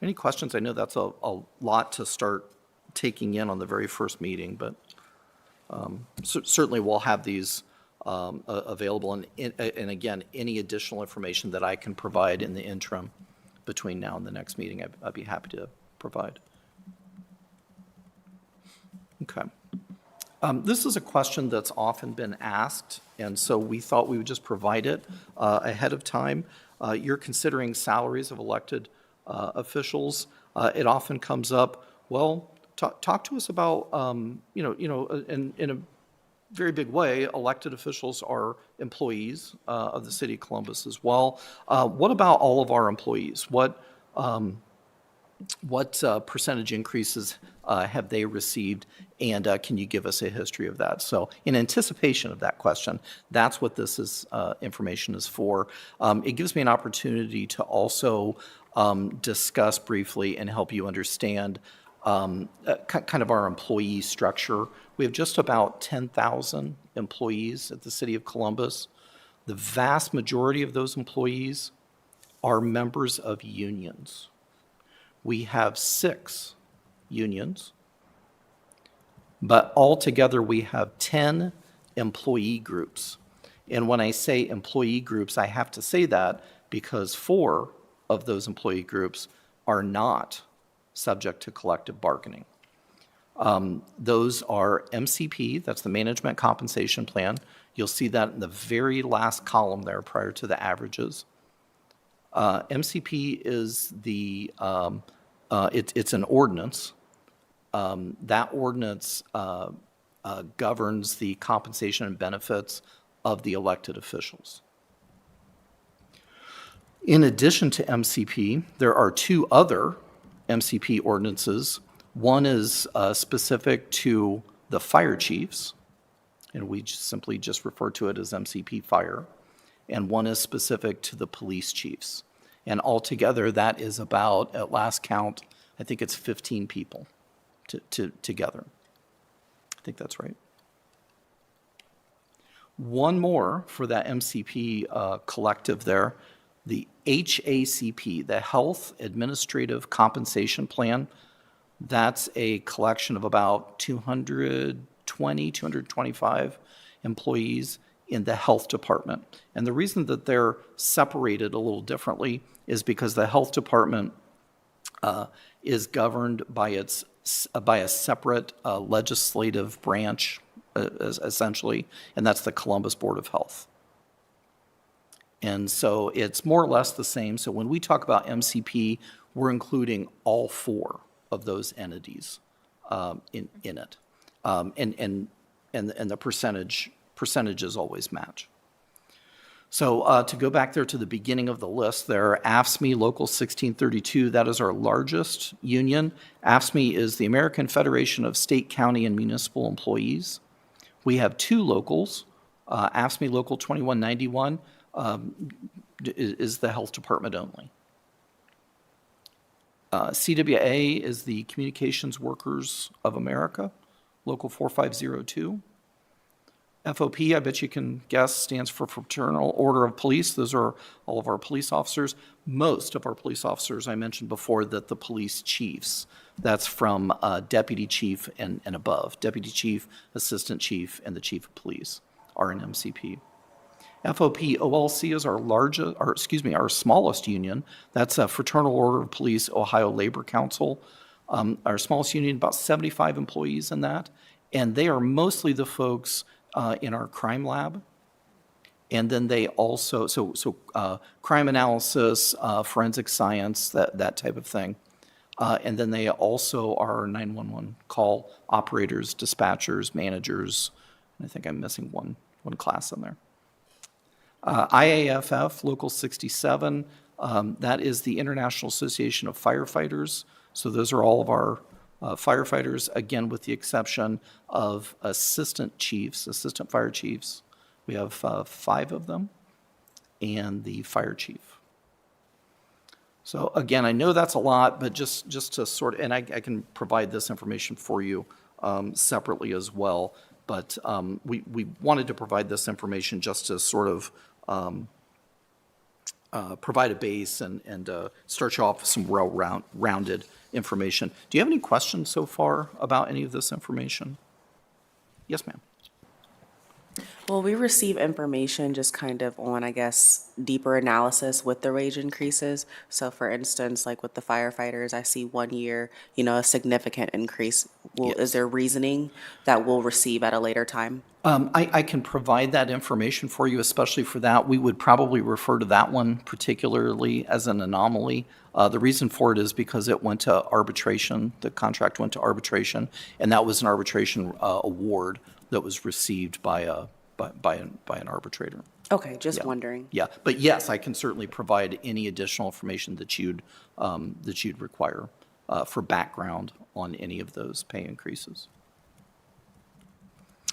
Any questions? I know that's a lot to start taking in on the very first meeting, but certainly we'll have these available. And again, any additional information that I can provide in the interim between now and the next meeting, I'd be happy to provide. Okay. This is a question that's often been asked, and so we thought we would just provide it ahead of time. You're considering salaries of elected officials. It often comes up, well, talk to us about, in a very big way, elected officials are employees of the city of Columbus as well. What about all of our employees? What percentage increases have they received, and can you give us a history of that? So in anticipation of that question, that's what this information is for. It gives me an opportunity to also discuss briefly and help you understand kind of our employee structure. We have just about 10,000 employees at the City of Columbus. The vast majority of those employees are members of unions. We have 6 unions, but altogether we have 10 employee groups. And when I say employee groups, I have to say that because 4 of those employee groups are not subject to collective bargaining. Those are MCP, that's the Management Compensation Plan. You'll see that in the very last column there prior to the averages. MCP is it's an ordinance. That ordinance governs the compensation and benefits of the elected officials. In addition to MCP, there are 2 other MCP ordinances. One is specific to the fire chiefs, and we simply just refer to it as MCP Fire. And one is specific to the police chiefs. And altogether, that is about, at last count, I think it's 15 people together. I think that's right. One more for that MCP collective there, the HACP, the Health Administrative Compensation Plan. That's a collection of about 220, 225 employees in the health department. And the reason that they're separated a little differently is because the health department is governed by a separate legislative branch, essentially, and that's the Columbus Board of Health. And so it's more or less the same. So when we talk about MCP, we're including all 4 of those entities in it. And the percentages always match. So to go back there to the beginning of the list there, AFSCME Local 1632, that is our largest union. AFSCME is the American Federation of State, County, and Municipal Employees. We have 2 locals. AFSCME Local 2191 is the health department only. CWA is the Communications Workers of America, Local 4502. FOP, I bet you can guess, stands for Fraternal Order of Police. Those are all of our police officers. Most of our police officers, I mentioned before, that the police chiefs. That's from deputy chief and above. Deputy chief, assistant chief, and the chief of police are in MCP. FOP OLC is our smallest union. That's a Fraternal Order of Police Ohio Labor Council. Our smallest union, about 75 employees in that. And they are mostly the folks in our crime lab. And then they also, crime analysis, forensic science, that type of thing. And then they also are 911 call operators, dispatchers, managers, and I think I'm missing one class in there. IAFF, Local 67, that is the International Association of Firefighters. So those are all of our firefighters, again, with the exception of assistant fire chiefs. We have 5 of them, and the fire chief. So again, I know that's a lot, but just to sort of, and I can provide this information for you separately as well, but we wanted to provide this information just to sort of provide a base and start you off with some well-rounded information. Do you have any questions so far about any of this information? Yes, ma'am. Well, we receive information just kind of on, I guess, deeper analysis with the wage increases. So for instance, like with the firefighters, I see one year, a significant increase Is there reasoning that we'll receive at a later time? I can provide that information for you, especially for that. We would probably refer to that one particularly as an anomaly. The reason for it is because it went to arbitration, the contract went to arbitration, and that was an arbitration award that was received by an arbitrator. Okay, just wondering. Yeah, but yes, I can certainly provide any additional information that you'd require for background on any of those pay increases.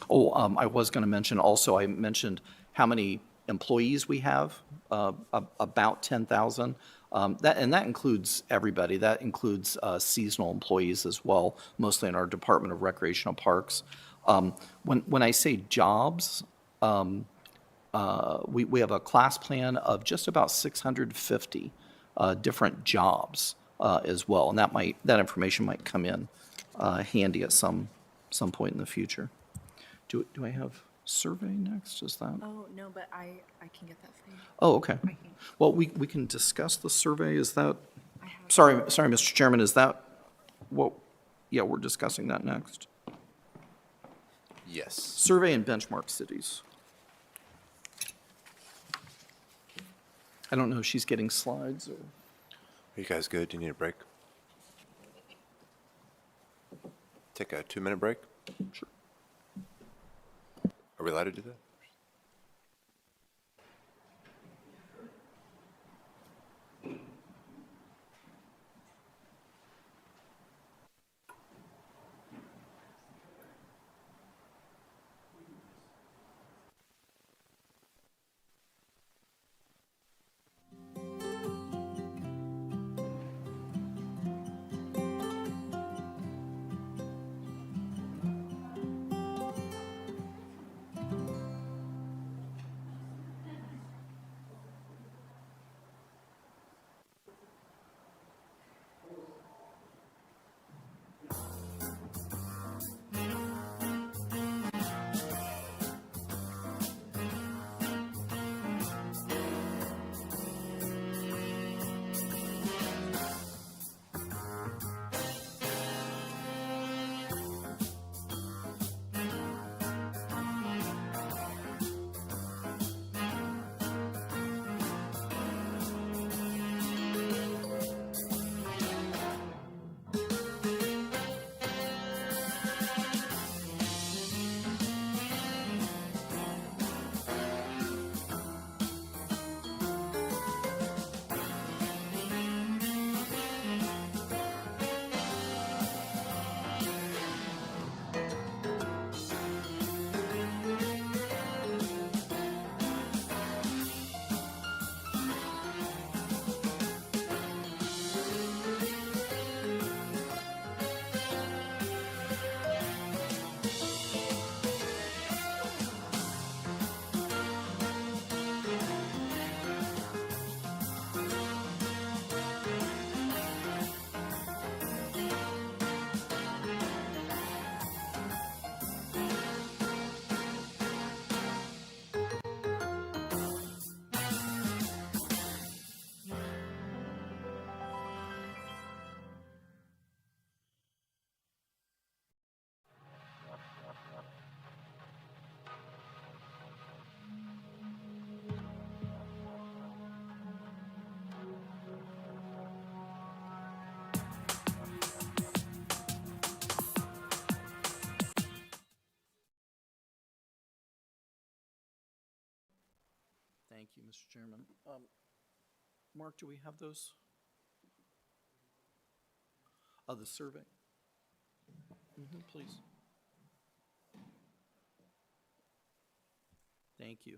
Oh, I was going to mention also, I mentioned how many employees we have, about 10,000. And that includes everybody. That includes seasonal employees as well, mostly in our Department of Recreational Parks. When I say jobs, we have a class plan of just about 650 different jobs as well, and that information might come in handy at some point in the future. Do I have survey next? Is that? Oh, no, but I can get that for you. Oh, okay. Well, we can discuss the survey. Is that? Sorry, Mr. Chairman. Is that what? Yeah, we're discussing that next. Yes. Survey and benchmark cities. I don't know if she's getting slides or. Are you guys good? Do you need a break? Take a 2-minute break? Sure. Are we allowed to do that? Thank you, Mr. Chairman. Mark, do we have those? The survey? Please. Thank you.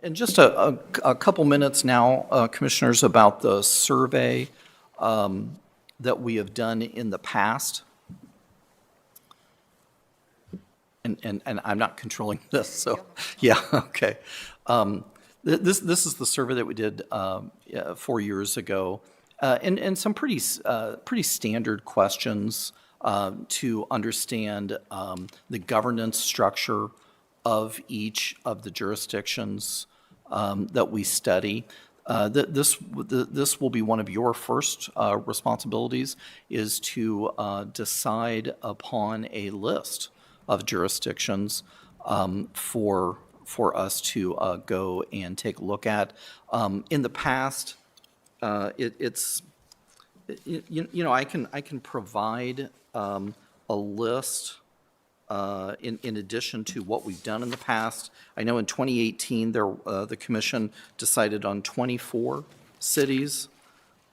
And just a couple minutes now, Commissioners, about the survey that we have done in the past. And I'm not controlling this, so, yeah, okay. This is the survey that we did 4 years ago, and some pretty standard questions to understand the governance structure of each of the jurisdictions that we study. This will be one of your first responsibilities, is to decide upon a list of jurisdictions for us to go and take a look at. In the past, I can provide a list in addition to what we've done in the past. I know in 2018, the commission decided on 24 cities.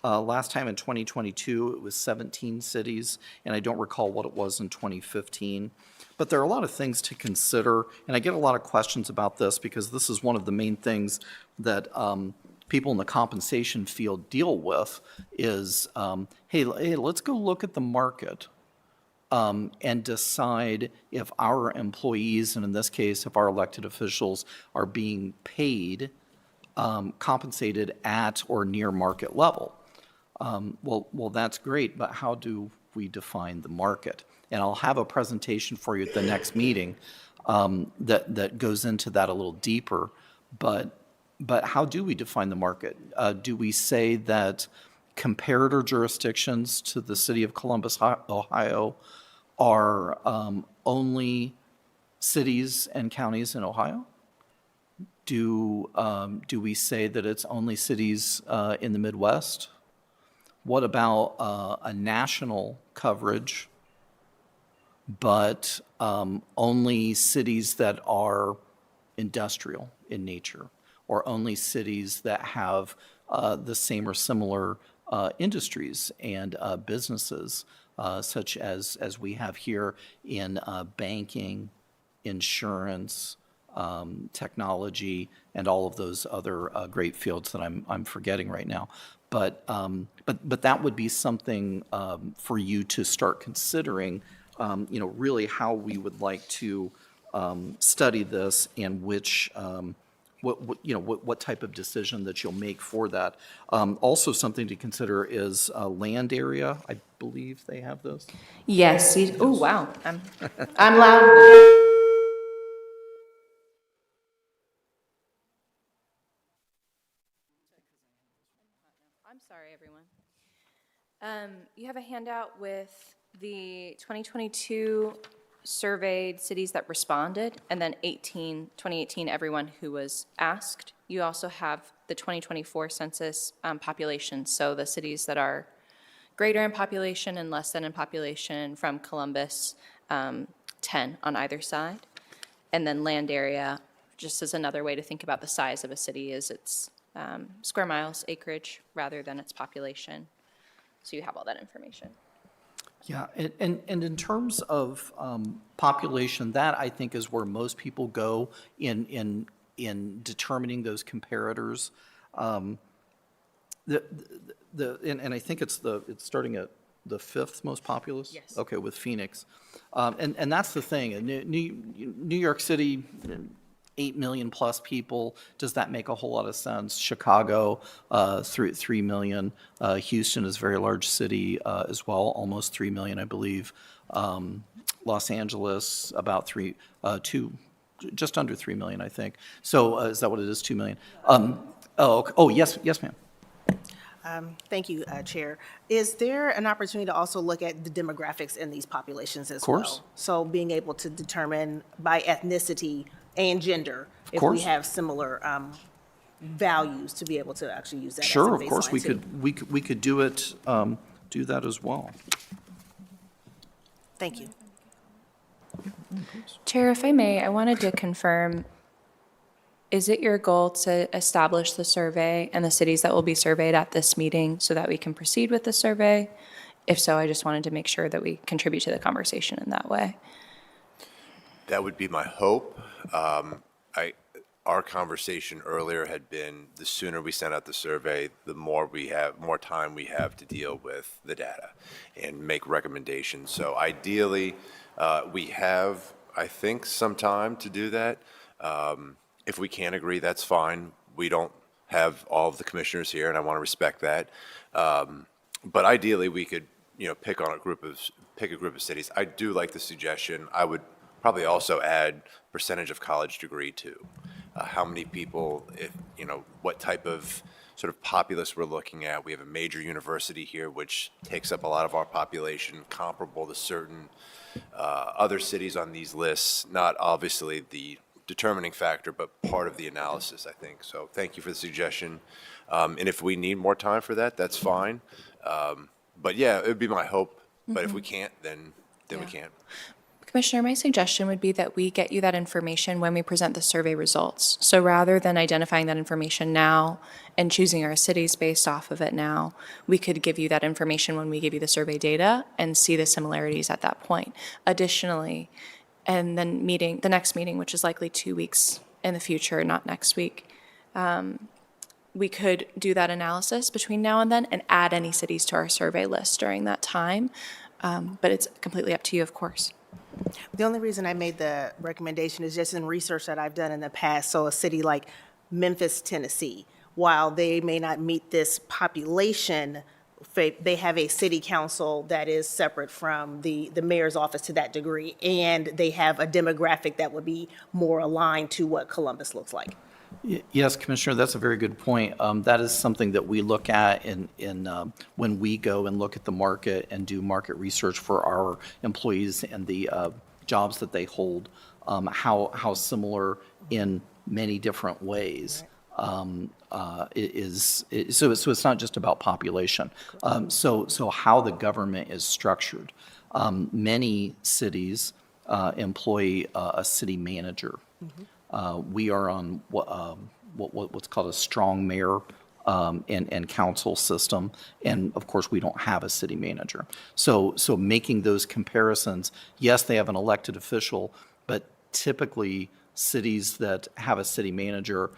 Last time in 2022, it was 17 cities, and I don't recall what it was in 2015. But there are a lot of things to consider, and I get a lot of questions about this because this is one of the main things that people in the compensation field deal with is, hey, let's go look at the market and decide if our employees, and in this case, if our elected officials are being paid, compensated at or near market level. Well, that's great, but how do we define the market? And I'll have a presentation for you at the next meeting that goes into that a little deeper. But how do we define the market? Do we say that comparator jurisdictions to the city of Columbus, Ohio, are only cities and counties in Ohio? Do we say that it's only cities in the Midwest? What about a national coverage, but only cities that are industrial in nature, or only cities that have the same or similar industries and businesses, such as we have here in banking, insurance, technology, and all of those other great fields that I'm forgetting right now. But that would be something for you to start considering, really how we would like to study this and which, what type of decision that you'll make for that. Also, something to consider is land area. I believe they have this. Yes. Oh, wow. I'm loud. I'm sorry, everyone. You have a handout with the 2022 surveyed cities that responded, and then 2018, everyone who was asked. You also have the 2024 census population, so the cities that are greater in population and less than in population from Columbus, 10 on either side. And then land area, just as another way to think about the size of a city, is its square miles, acreage, rather than its population. So you have all that information. Yeah, and in terms of population, that I think is where most people go in determining those comparators. And I think it's starting at the fifth most populous? Yes. Okay, with Phoenix. And that's the thing. New York City, 8 million plus people. Does that make a whole lot of sense? Chicago, 3 million. Houston is a very large city as well, almost 3 million, I believe. Los Angeles, about just under 3 million, I think. So is that what it is, 2 million? Yes, ma'am. Thank you, Chair. Is there an opportunity to also look at the demographics in these populations as well? Of course. So being able to determine by ethnicity and gender if we course. have similar values to be able to actually use that as a Sure, of course, baseline too. we could do it, do that as well. Thank you. Chair, if I may, I wanted to confirm, is it your goal to establish the survey and the cities that will be surveyed at this meeting so that we can proceed with the survey? If so, I just wanted to make sure that we contribute to the conversation in that way. That would be my hope. Our conversation earlier had been, the sooner we send out the survey, the more time we have to deal with the data and make recommendations. So ideally, we have, I think, some time to do that. If we can't agree, that's fine. We don't have all of the commissioners here, and I want to respect that. But ideally, we could, pick a group of cities. I do like the suggestion. I would probably also add percentage of college degree too. How many people, what type of sort of populace we're looking at. We have a major university here, which takes up a lot of our population, comparable to certain other cities on these lists. Not obviously the determining factor, but part of the analysis, I think. So thank you for the suggestion. And if we need more time for that, that's fine. But yeah, it would be my hope. But if we can't, then we can't. Commissioner, my suggestion would be that we get you that information when we present the survey results. So rather than identifying that information now and choosing our cities based off of it now, we could give you that information when we give you the survey data and see the similarities at that point. Additionally, and then the next meeting, which is likely 2 weeks in the future, not next week, we could do that analysis between now and then and add any cities to our survey list during that time. But it's completely up to you, of course. The only reason I made the recommendation is just in research that I've done in the past. So a city like Memphis, Tennessee, while they may not meet this population, they have a city council that is separate from the mayor's office to that degree, and they have a demographic that would be more aligned to what Columbus looks like. Yes, Commissioner, that's a very good point. That is something that we look at when we go and look at the market and do market research for our employees and the jobs that they hold, how similar in many different ways it is. So it's not just about population. So how the government is structured. Many cities employ a city manager. We are on what's called a strong mayor and council system, and of course, we don't have a city manager. So making those comparisons, yes, they have an elected official, but typically, cities that have a city manager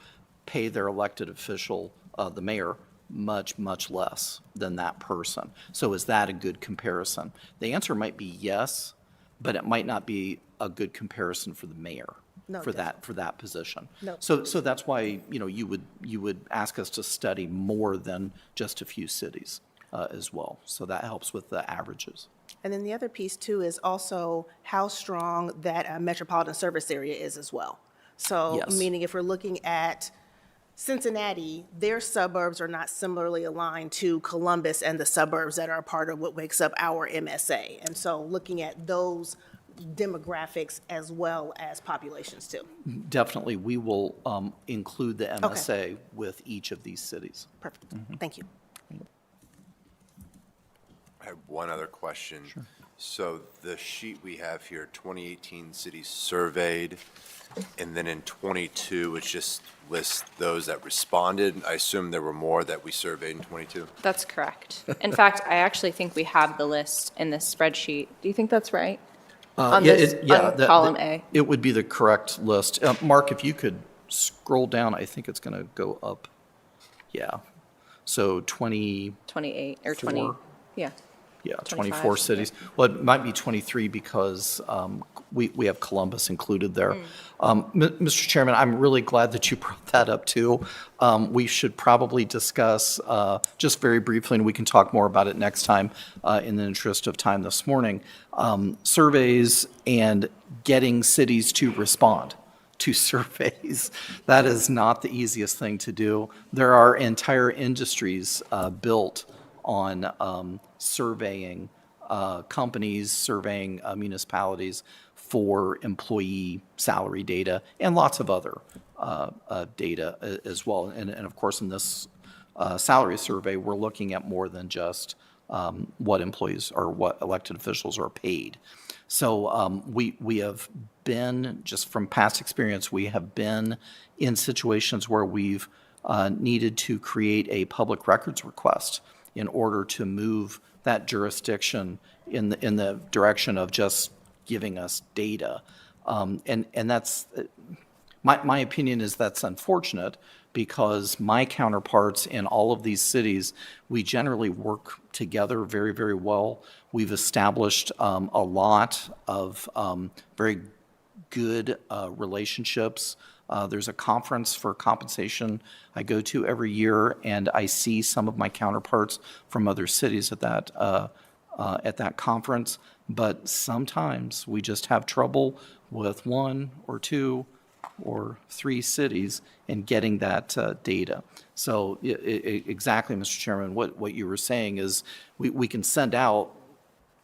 pay their elected official, the mayor, much less than that person. So is that a good comparison? The answer might be yes, but it might not be a good comparison for the mayor. No, For that position. No. So that's why, you would ask us to study more than just a few cities as well. So that helps with the averages. And then the other piece too is also how strong that metropolitan service area is as well. So Yes. meaning if we're looking at Cincinnati, their suburbs are not similarly aligned to Columbus and the suburbs that are a part of what makes up our MSA. And so looking at those demographics as well as populations too. Definitely, we will include the MSA with each of these cities. Perfect. Thank you. I have one other question. So the sheet we have here, 2018 cities surveyed, and then in 22, it just lists those that responded. I assume there were more that we surveyed in 22? That's correct. In fact, I actually think we have the list in this spreadsheet. Do you think that's right? On this, on column A. It would be the correct list. Mark, if you could scroll down, I think it's going to go up. Yeah. So 20, 28 or 20, Four. yeah. yeah, 25, 24 cities. Well, it might be 23 because we have Columbus included there. Mr. Chairman, I'm really glad that you brought that up too. We should probably discuss, just very briefly, and we can talk more about it next time in the interest of time this morning, surveys and getting cities to respond to surveys. That is not the easiest thing to do. There are entire industries built on surveying companies, surveying municipalities for employee salary data and lots of other data as well. And of course, in this salary survey, we're looking at more than just what employees or what elected officials are paid. So we have been, just from past experience, we have been in situations where we've needed to create a public records request in order to move that jurisdiction in the direction of just giving us data. And that's, my opinion is that's unfortunate because my counterparts in all of these cities, we generally work together very, very well. We've established a lot of very good relationships. There's a conference for compensation I go to every year, and I see some of my counterparts from other cities at that conference. But sometimes we just have trouble with one or two or 3 cities and getting that data. So exactly, Mr. Chairman, what you were saying is we can send out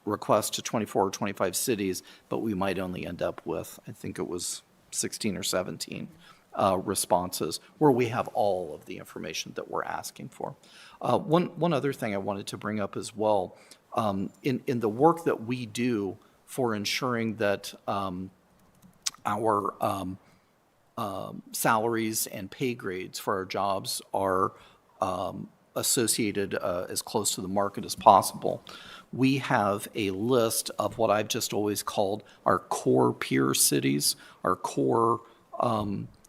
requests to 24 or 25 cities, but we might only end up with, I think it was 16 or 17 responses where we have all of the information that we're asking for. One other thing I wanted to bring up as well, in the work that we do for ensuring that our salaries and pay grades for our jobs are associated as close to the market as possible, we have a list of what I've just always called our core peer cities, our core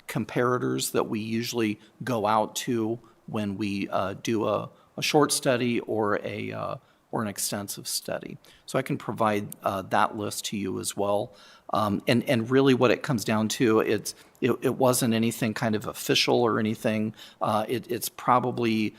comparators that we usually go out to when we do a short study or an extensive study. So I can provide that list to you as well. And really what it comes down to, it wasn't anything kind of official or anything. It's probably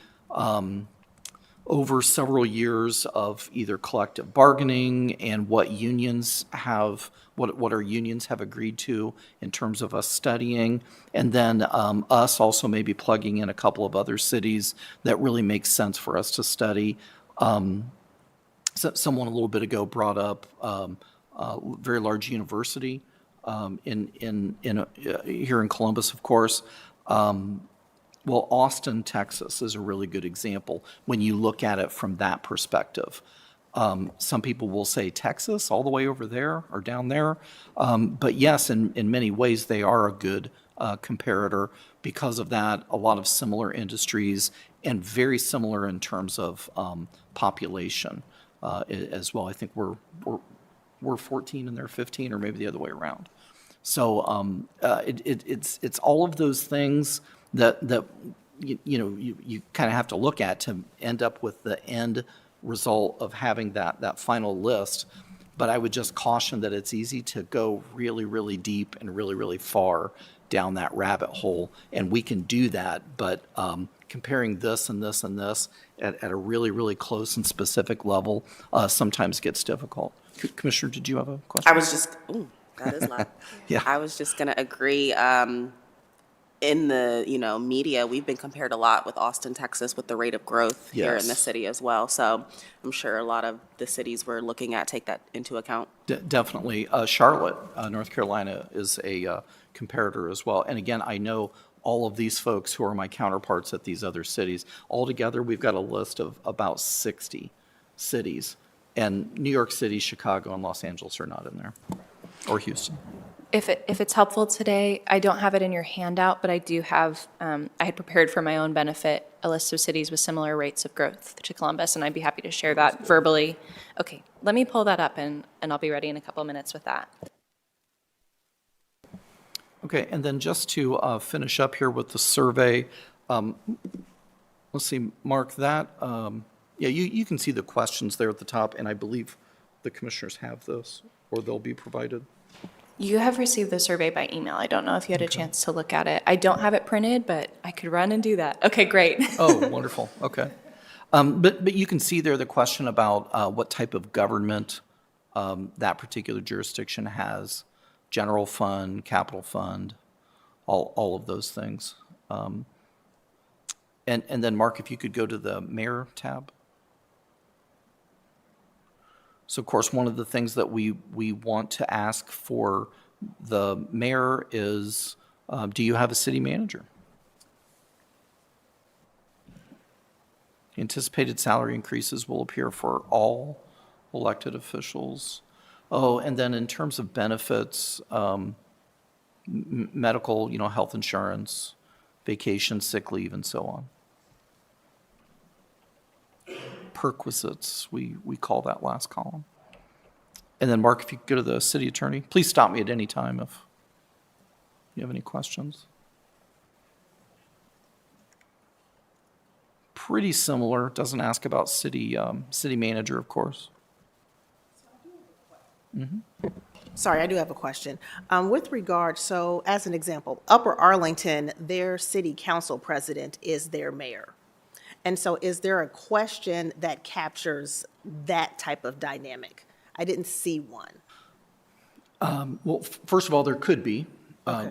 over several years of either collective bargaining and what unions have, what our unions have agreed to in terms of us studying, and then us also maybe plugging in a couple of other cities that really make sense for us to study. Someone a little bit ago brought up a very large university here in Columbus, of course. Well, Austin, Texas is a really good example when you look at it from that perspective. Some people will say Texas all the way over there or down there. But yes, in many ways, they are a good comparator because of that. A lot of similar industries and very similar in terms of population as well. I think we're 14 and they're 15, or maybe the other way around. So it's all of those things that you kind of have to look at to end up with the end result of having that final list. But I would just caution that it's easy to go really, really deep and really, really far down that rabbit hole, and we can do that. But comparing this and this and this at a really, really close and specific level sometimes gets difficult. Commissioner, did you have a question? I was just, that is loud. Yeah. I was just going to agree. In the, media, we've been compared a lot with Austin, Texas, with the rate of growth here in the Yes. city as well. So I'm sure a lot of the cities we're looking at take that into account. Definitely. Charlotte, North Carolina is a comparator as well. And again, I know all of these folks who are my counterparts at these other cities. Altogether, we've got a list of about 60 cities. And New York City, Chicago, and Los Angeles are not in there, or Houston. If it's helpful today, I don't have it in your handout, but I do have, I had prepared for my own benefit a list of cities with similar rates of growth to Columbus, and I'd be happy to share that verbally. Okay, let me pull that up, and I'll be ready in a couple of minutes with that. Okay, and then just to finish up here with the survey, let's see, Mark, that, yeah, you can see the questions there at the top, and I believe the commissioners have those, or they'll be provided. You have received the survey by email. I don't know if you had a chance to look at it. I don't have it printed, but I could run and do that. Okay, great. Oh, wonderful, okay. But you can see there the question about what type of government that particular jurisdiction has, general fund, capital fund, all of those things. And then, Mark, if you could go to the mayor tab. So, of course, one of the things that we want to ask for the mayor is, do you have a city manager? Anticipated salary increases will appear for all elected officials. Oh, and then in terms of benefits, medical, health insurance, vacation, sick leave, and so on. Perquisites, we call that last column. And then, Mark, if you could go to the city attorney, please stop me at any time if you have any questions. Pretty similar, doesn't ask about city manager, of course. Sorry, I do have a question. With regard, so as an example, Upper Arlington, their city council president is their mayor. And so is there a question that captures that type of dynamic? I didn't see one. Well, first of all, there could be.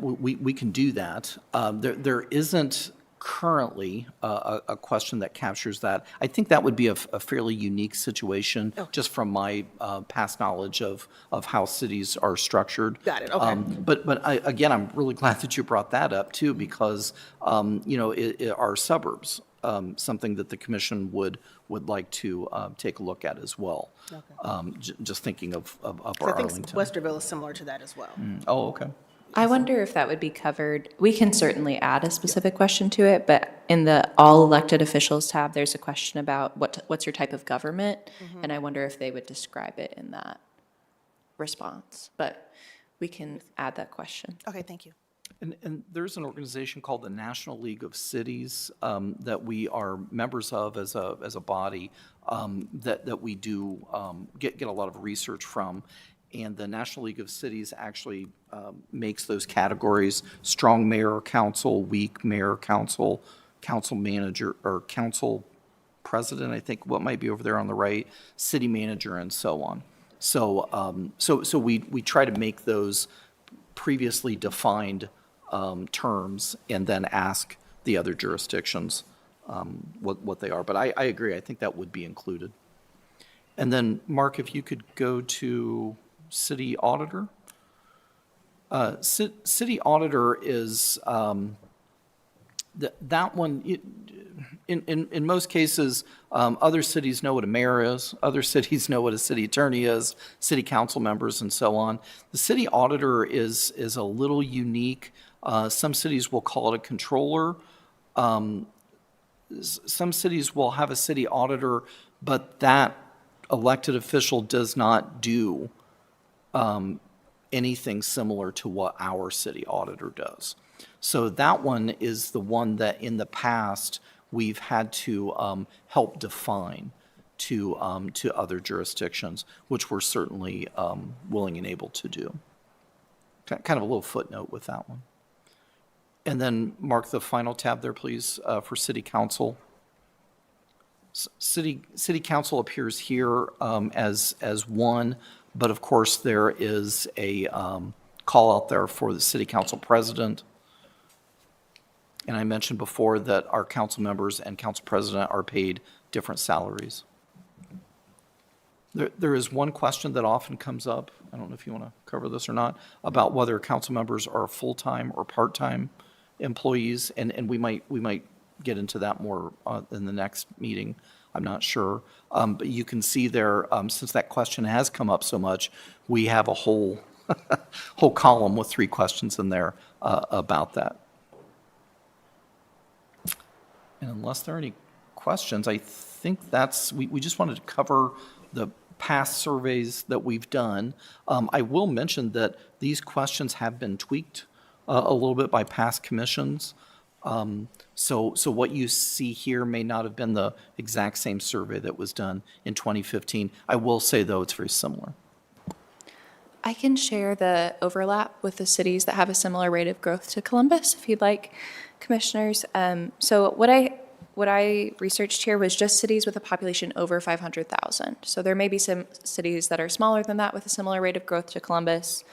We can do that. There isn't currently a question that captures that. I think that would be a fairly unique situation, just from my past knowledge of how cities are structured. Got it, okay. Again, I'm really glad that you brought that up too, because, are suburbs something that the commission would like to take a look at as well? Just thinking of I Upper think Arlington. Westerville is similar to that as well. Oh, okay. I wonder if that would be covered. We can certainly add a specific question to it, but in the all elected officials tab, there's a question about what's your type of government? And I wonder if they would describe it in that response, but we can add that question. Okay, thank you. And there's an organization called the National League of Cities that we are members of as a body, that we do get a lot of research from. And the National League of Cities actually makes those categories: strong mayor or council, weak mayor, council, council manager, or council president, I think what might be over there on the right, city manager, and so on. So we try to make those previously defined terms and then ask the other jurisdictions what they are. But I agree, I think that would be included. And then, Mark, if you could go to city auditor. City auditor is, that one, in most cases, other cities know what a mayor is, other cities know what a city attorney is, city council members, and so on. The city auditor is a little unique. Some cities will call it a controller. Some cities will have a city auditor, but that elected official does not do anything similar to what our city auditor does. So that one is the one that in the past we've had to help define to other jurisdictions, which we're certainly willing and able to do. Kind of a little footnote with that one. And then mark the final tab there, please, for city council. City council appears here as one, but of course there is a call out there for the city council president. And I mentioned before that our council members and council president are paid different salaries. There is one question that often comes up, I don't know if you want to cover this or not, about whether council members are full-time or part-time employees, and we might get into that more in the next meeting. I'm not sure. But you can see there, since that question has come up so much, we have a whole column with 3 questions in there about that. And unless there are any questions, I think we just wanted to cover the past surveys that we've done. I will mention that these questions have been tweaked a little bit by past commissions. So what you see here may not have been the exact same survey that was done in 2015. I will say, though, it's very similar. I can share the overlap with the cities that have a similar rate of growth to Columbus, if you'd like, commissioners. So what I researched here was just cities with a population over 500,000. So there may be some cities that are smaller than that with a similar rate of growth to Columbus.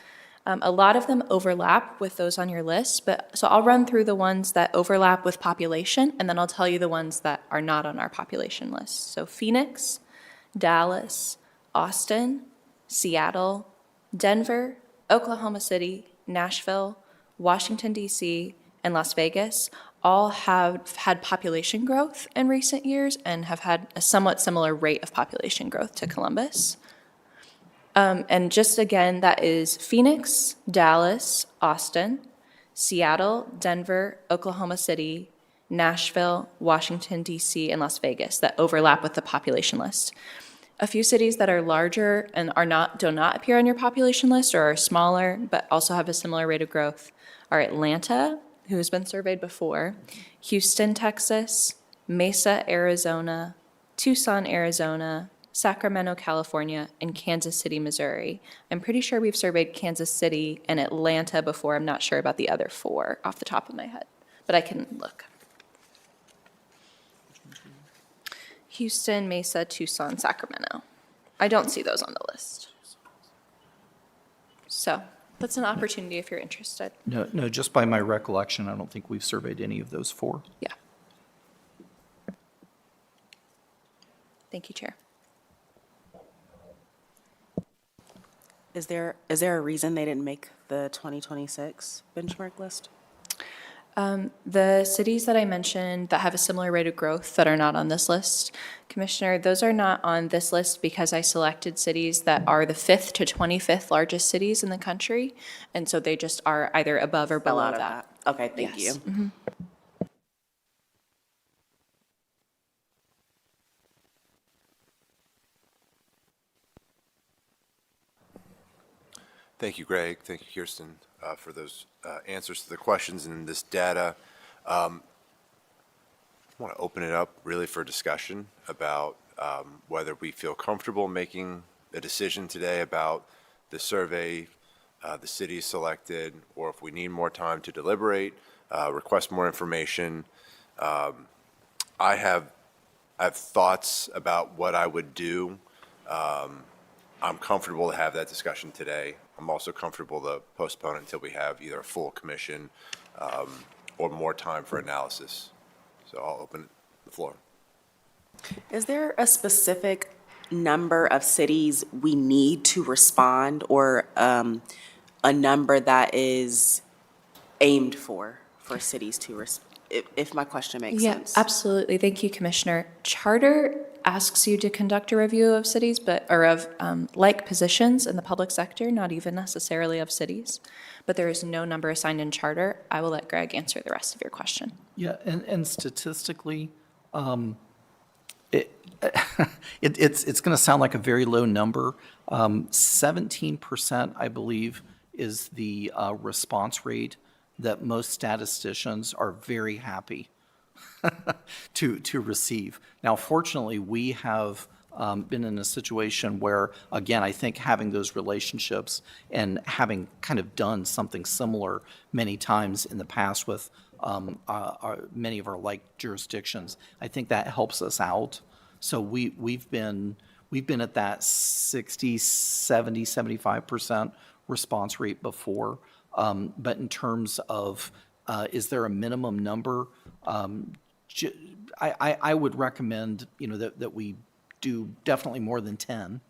A lot of them overlap with those on your list, so I'll run through the ones that overlap with population, and then I'll tell you the ones that are not on our population list. So Phoenix, Dallas, Austin, Seattle, Denver, Oklahoma City, Nashville, Washington, D.C., and Las Vegas all have had population growth in recent years and have had a somewhat similar rate of population growth to Columbus. And just again, that is Phoenix, Dallas, Austin, Seattle, Denver, Oklahoma City, Nashville, Washington, D.C., and Las Vegas that overlap with the population list. A few cities that are larger and do not appear on your population list or are smaller but also have a similar rate of growth are Atlanta, who has been surveyed before, Houston, Texas, Mesa, Arizona, Tucson, Arizona, Sacramento, California, and Kansas City, Missouri. I'm pretty sure we've surveyed Kansas City and Atlanta before. I'm not sure about the other 4 off the top of my head, but I can look. Houston, Mesa, Tucson, Sacramento. I don't see those on the list. So That's an opportunity if you're interested. No, no, just by my recollection, I don't think we've surveyed any of those four. Yeah. Thank you, Chair. Is there a reason they didn't make the 2026 benchmark list? The cities that I mentioned that have a similar rate of growth that are not on this list, Commissioner, those are not on this list because I selected cities that are the 5th to 25th largest cities in the country. And so they just are either above or Fell below out of that. Okay, thank you. Yes. Mhm. Thank you, Greg. Thank you, Kirsten, for those answers to the questions and this data. I want to open it up really for discussion about whether we feel comfortable making a decision today about the survey the city selected, or if we need more time to deliberate, request more information. I have thoughts about what I would do. I'm comfortable to have that discussion today. I'm also comfortable to postpone it until we have either a full commission or more time for analysis. So I'll open the floor. Is there a specific number of cities we need to respond, or a number that is aimed for cities to if my question makes sense? Yeah, absolutely. Thank you, Commissioner. Charter asks you to conduct a review of cities, or of like positions in the public sector, not even necessarily of cities. But there is no number assigned in charter. I will let Greg answer the rest of your question. Yeah, and statistically, it's going to sound like a very low number. 17%, I believe, is the response rate that most statisticians are very happy to receive. Now, fortunately, we have been in a situation where, again, I think having those relationships and having kind of done something similar many times in the past with many of our like jurisdictions, I think that helps us out. So we've been at that 60, 70, 75% response rate before. But in terms of, is there a minimum number? I would recommend, that we do definitely more than 10.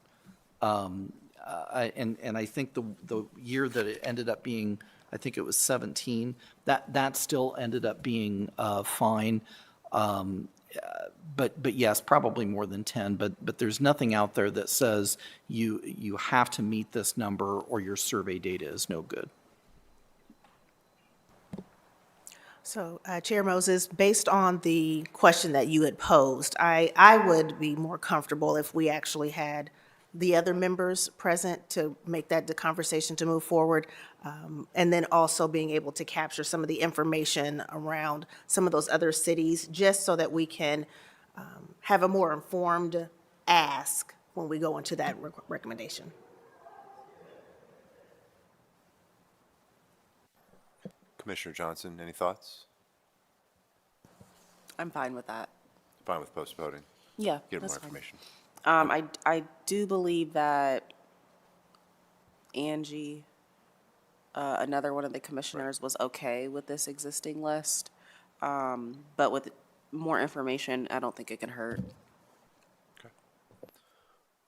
And I think the year that it ended up being, I think it was 17, that still ended up being fine. But yes, probably more than 10, but there's nothing out there that says you have to meet this number or your survey data is no good. So, Chair Moses, based on the question that you had posed, I would be more comfortable if we actually had the other members present to make that the conversation to move forward, and then also being able to capture some of the information around some of those other cities, just so that we can have a more informed ask when we go into that recommendation. Commissioner Johnson, any thoughts? I'm fine with that. Fine with postponing? Yeah, Get more that's fine. information. I do believe that Angie, another one of the commissioners, was okay with this existing list. But with more information, I don't think it can hurt.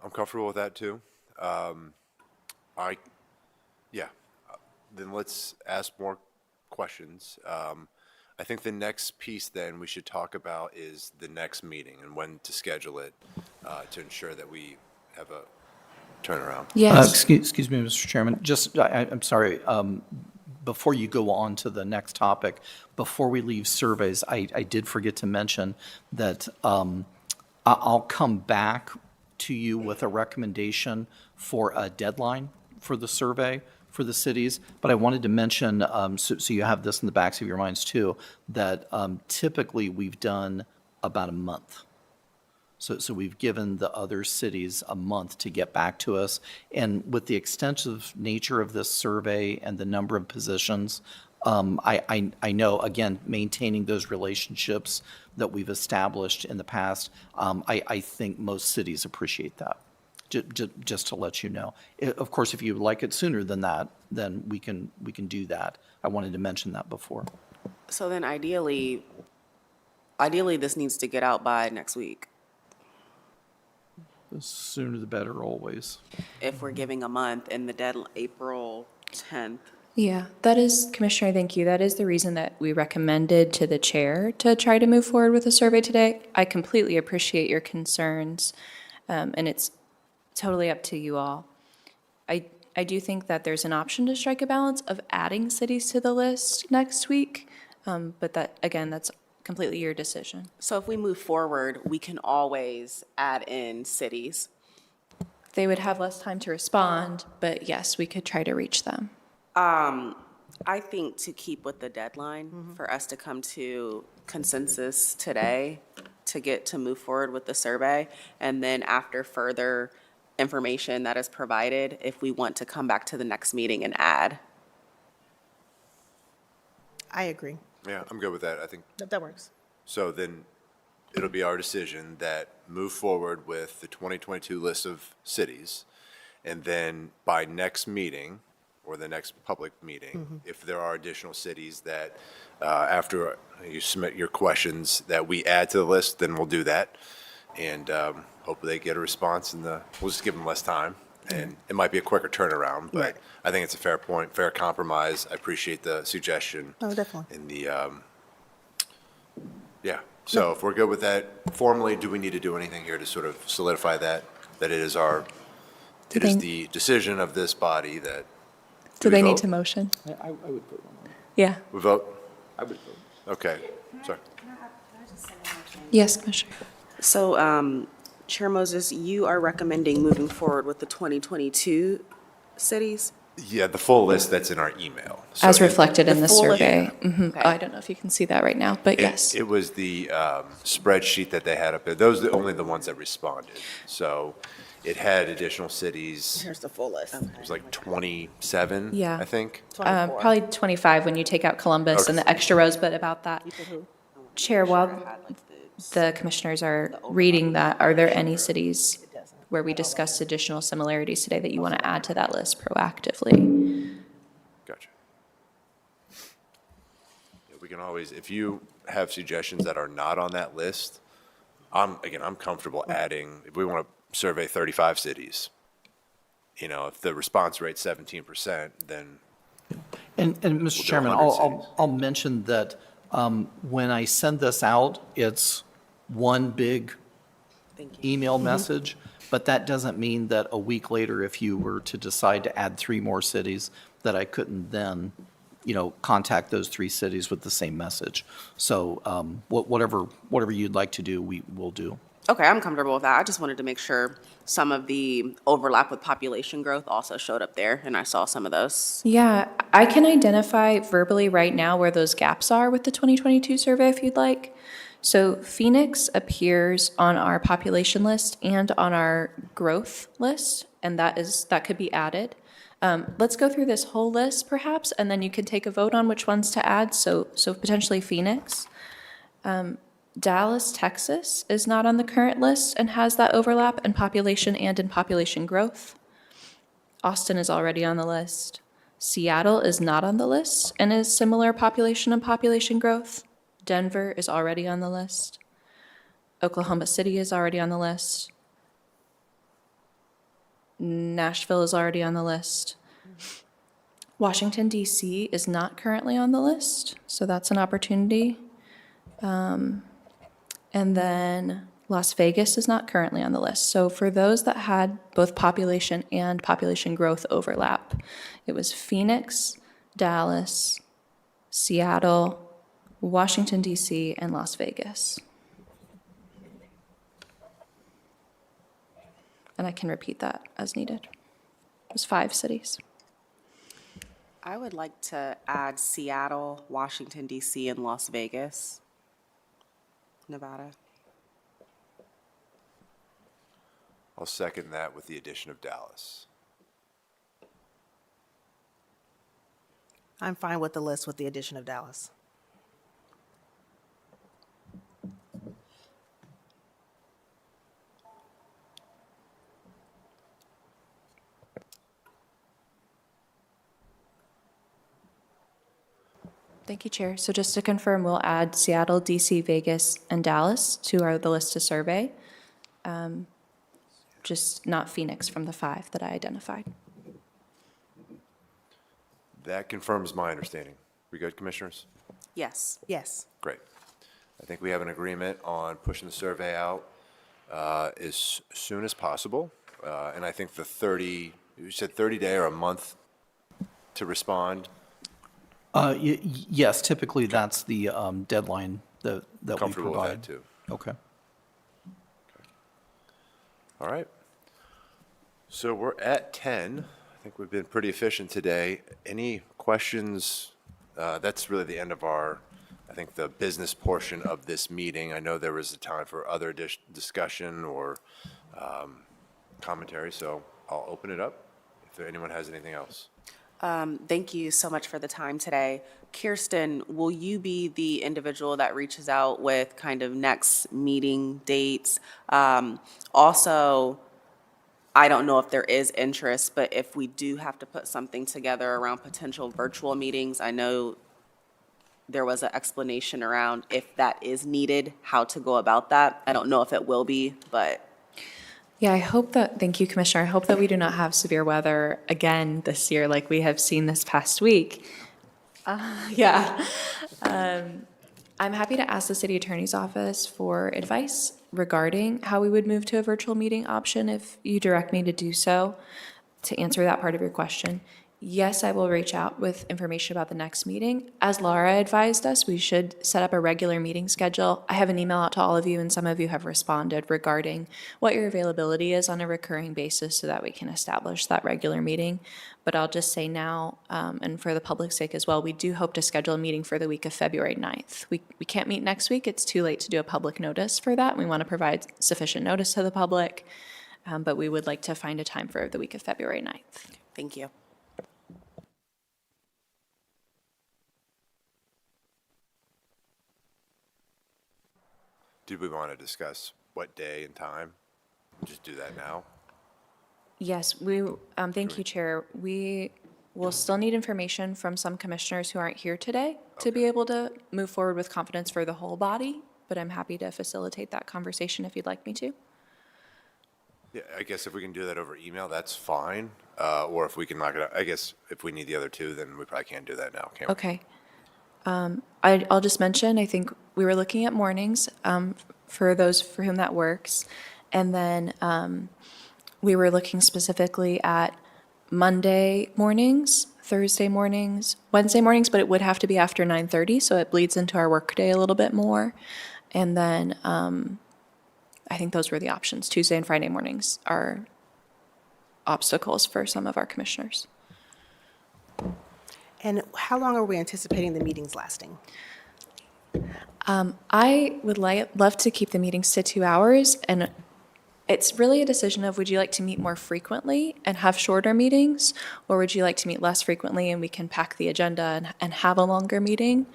I'm comfortable with that too. Then let's ask more questions. I think the next piece then we should talk about is the next meeting and when to schedule it to ensure that we have a turnaround. Yes. Excuse me, Mr. Chairman, just, I'm sorry, before you go on to the next topic, before we leave surveys, I did forget to mention that I'll come back to you with a recommendation for a deadline for the survey for the cities, but I wanted to mention, so you have this in the backs of your minds too, that typically we've done about a month. So we've given the other cities a month to get back to us. And with the extensive nature of this survey and the number of positions, I know, again, maintaining those relationships that we've established in the past, I think most cities appreciate that. just to let you know. Of course, if you would like it sooner than that, then we can do that. I wanted to mention that before. So then ideally, this needs to get out by next week, The sooner the better, always. if we're giving a month and the deadline, April 10th. Yeah, that is, Commissioner, thank you. That is the reason that we recommended to the chair to try to move forward with the survey today. I completely appreciate your concerns, and it's totally up to you all. I do think that there's an option to strike a balance of adding cities to the list next week, but that, again, that's completely your decision. So if we move forward, we can always add in cities. They would have less time to respond, but yes, we could try to reach them. I think to keep with the deadline, for us to come to consensus today, to move forward with the survey, and then after further information that is provided, if we want to come back to the next meeting and add. I agree. Yeah, I'm good with that. I think, That works. so then it'll be our decision that move forward with the 2022 list of cities. And then by next meeting, or the next public meeting, if there are additional cities that, after you submit your questions, that we add to the list, then we'll do that. And hopefully they get a response and we'll just give them less time. And it might be a quicker turnaround, but Right. I think it's a fair point, fair compromise. I appreciate the suggestion. Oh, definitely. In the, yeah, so if we're good with that, formally, do we need to do anything here to sort of solidify that it is it is the decision of this body that, Do we they need vote? to motion? I would vote on that. Yeah. we vote? I would vote. Okay, sorry. Yes, Commissioner. So, Chair Moses, you are recommending moving forward with the 2022 cities? Yeah, the full list that's in our email. So As it- reflected in the the full list. survey. Mhm. Okay. I don't know if you can see that right now, but it- yes. It was the spreadsheet that they had up there. Those are only the ones that responded. So it had additional cities. Here's the full list. It was like 27, Yeah. I think. Probably 25 when you take out Columbus and the extra rows, but about that. Chair, while the commissioners are reading that, are there any cities where we discussed additional similarities today that you want to add to that list proactively? Gotcha. Yeah, we can always, if you have suggestions that are not on that list, I'm comfortable adding, if we want to survey 35 cities, if the response rate's 17%, then And Mr. do Chairman, 100 I'll cities. I'll mention that when I send this out, it's one big email message, but that doesn't mean that a week later, if you were to decide to add 3 more cities, that I couldn't then, contact those 3 cities with the same message. So whatever you'd like to do, we will do. Okay, I'm comfortable with that. I just wanted to make sure some of the overlap with population growth also showed up there, and I saw some of those. Yeah, I can identify verbally right now where those gaps are with the 2022 survey if you'd like. So Phoenix appears on our population list and on our growth list, and that could be added. Let's go through this whole list perhaps, and then you can take a vote on which ones to add. So potentially Phoenix. Dallas, Texas is not on the current list and has that overlap in population and in population growth. Austin is already on the list. Seattle is not on the list and is similar population and population growth. Denver is already on the list. Oklahoma City is already on the list. Nashville is already on the list. Washington, D.C. is not currently on the list, so that's an opportunity. And then Las Vegas is not currently on the list. So for those that had both population and population growth overlap, it was Phoenix, Dallas, Seattle, Washington, D.C., and Las Vegas. And I can repeat that as needed. It was 5 cities. I would like to add Seattle, Washington, D.C., and Las Vegas, Nevada. I'll second that with the addition of Dallas. I'm fine with the list with the addition of Dallas. Thank you, Chair. So just to confirm, we'll add Seattle, DC, Vegas, and Dallas to the list to survey. Just not Phoenix from the 5 that I identified. That confirms my understanding. We good, Commissioners? Yes. Yes. Great. I think we have an agreement on pushing the survey out as soon as possible. And I think you said 30-day or a month to respond. Yes, typically that's the deadline that we Comfortable with provide. that, too. Okay. All right. So we're at 10. I think we've been pretty efficient today. Any questions? That's really the end of I think, the business portion of this meeting. I know there was a time for other discussion or commentary, so I'll open it up if anyone has anything else. Thank you so much for the time today. Kirsten, will you be the individual that reaches out with kind of next meeting dates? Also, I don't know if there is interest, but if we do have to put something together around potential virtual meetings, I know there was an explanation around if that is needed, how to go about that. I don't know if it will be, but Yeah, I hope that, thank you, Commissioner. I hope that we do not have severe weather again this year like we have seen this past week. Yeah. I'm happy to ask the city attorney's office for advice regarding how we would move to a virtual meeting option if you direct me to do so, to answer that part of your question. Yes, I will reach out with information about the next meeting. As Laura advised us, we should set up a regular meeting schedule. I have an email out to all of you, and some of you have responded regarding what your availability is on a recurring basis so that we can establish that regular meeting. But I'll just say now, and for the public's sake as well, we do hope to schedule a meeting for the week of February 9th. We can't meet next week. It's too late to do a public notice for that. We want to provide sufficient notice to the public, but we would like to find a time for the week of February 9th. thank you. Did we want to discuss what day and time? Just do that now? Yes, thank you, Chair. We will still need information from some commissioners who aren't here today to be able to move forward with confidence for the whole body, but I'm happy to facilitate that conversation if you'd like me to. Yeah, I guess if we can do that over email, that's fine. Or if we can knock it out, I guess if we need the other two, then we probably can't do that now, can we? Okay. I'll just mention, I think we were looking at mornings for those for whom that works. And then we were looking specifically at Monday mornings, Thursday mornings, Wednesday mornings, but it would have to be after 9:30, so it bleeds into our workday a little bit more. And then I think those were the options. Tuesday and Friday mornings are obstacles for some of our commissioners. And how long are we anticipating the meetings lasting? I would love to keep the meetings to 2 hours, and it's really a decision of would you like to meet more frequently and have shorter meetings, or would you like to meet less frequently and we can pack the agenda and have a longer meeting?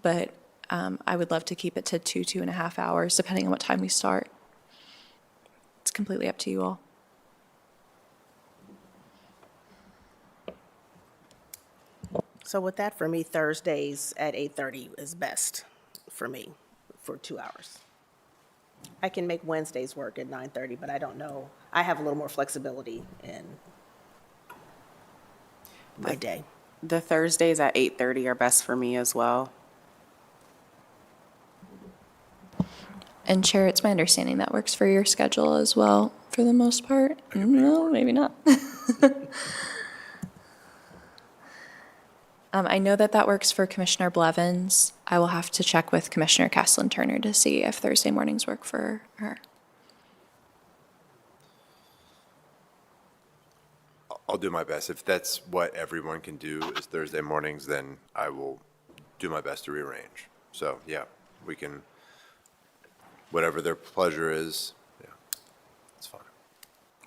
But I would love to keep it to 2.5 hours, depending on what time we start. It's completely up to you all. So with that, for me, Thursdays at 8:30 is best for me, for 2 hours. I can make Wednesdays work at 9:30, but I don't know. I have a little more flexibility in my day. The Thursdays at 8:30 are best for me as well. And Chair, it's my understanding that works for your schedule as well, for the most part. No, maybe not. I know that works for Commissioner Blevins. I will have to check with Commissioner Castlin-Turner to see if Thursday mornings work for her. I'll do my best. If that's what everyone can do is Thursday mornings, then I will do my best to rearrange. So, yeah, we can, whatever their pleasure is, yeah, it's fine.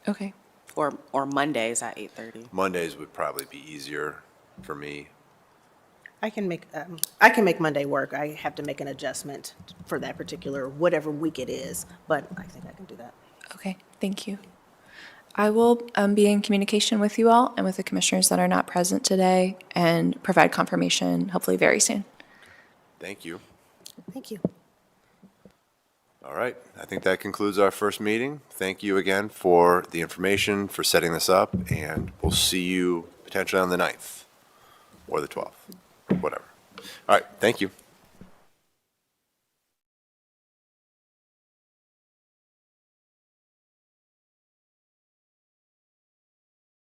Okay. Or Mondays at 8:30. Mondays would probably be easier for me. I can make Monday work. I have to make an adjustment for that particular, whatever week it is, but I think I can do that. Okay, thank you. I will be in communication with you all and with the commissioners that are not present today and provide confirmation hopefully very soon. Thank you. Thank you. All right, I think that concludes our first meeting. Thank you again for the information, for setting this up, and we'll see you potentially on the 9th or the 12th, whatever. All right, thank you.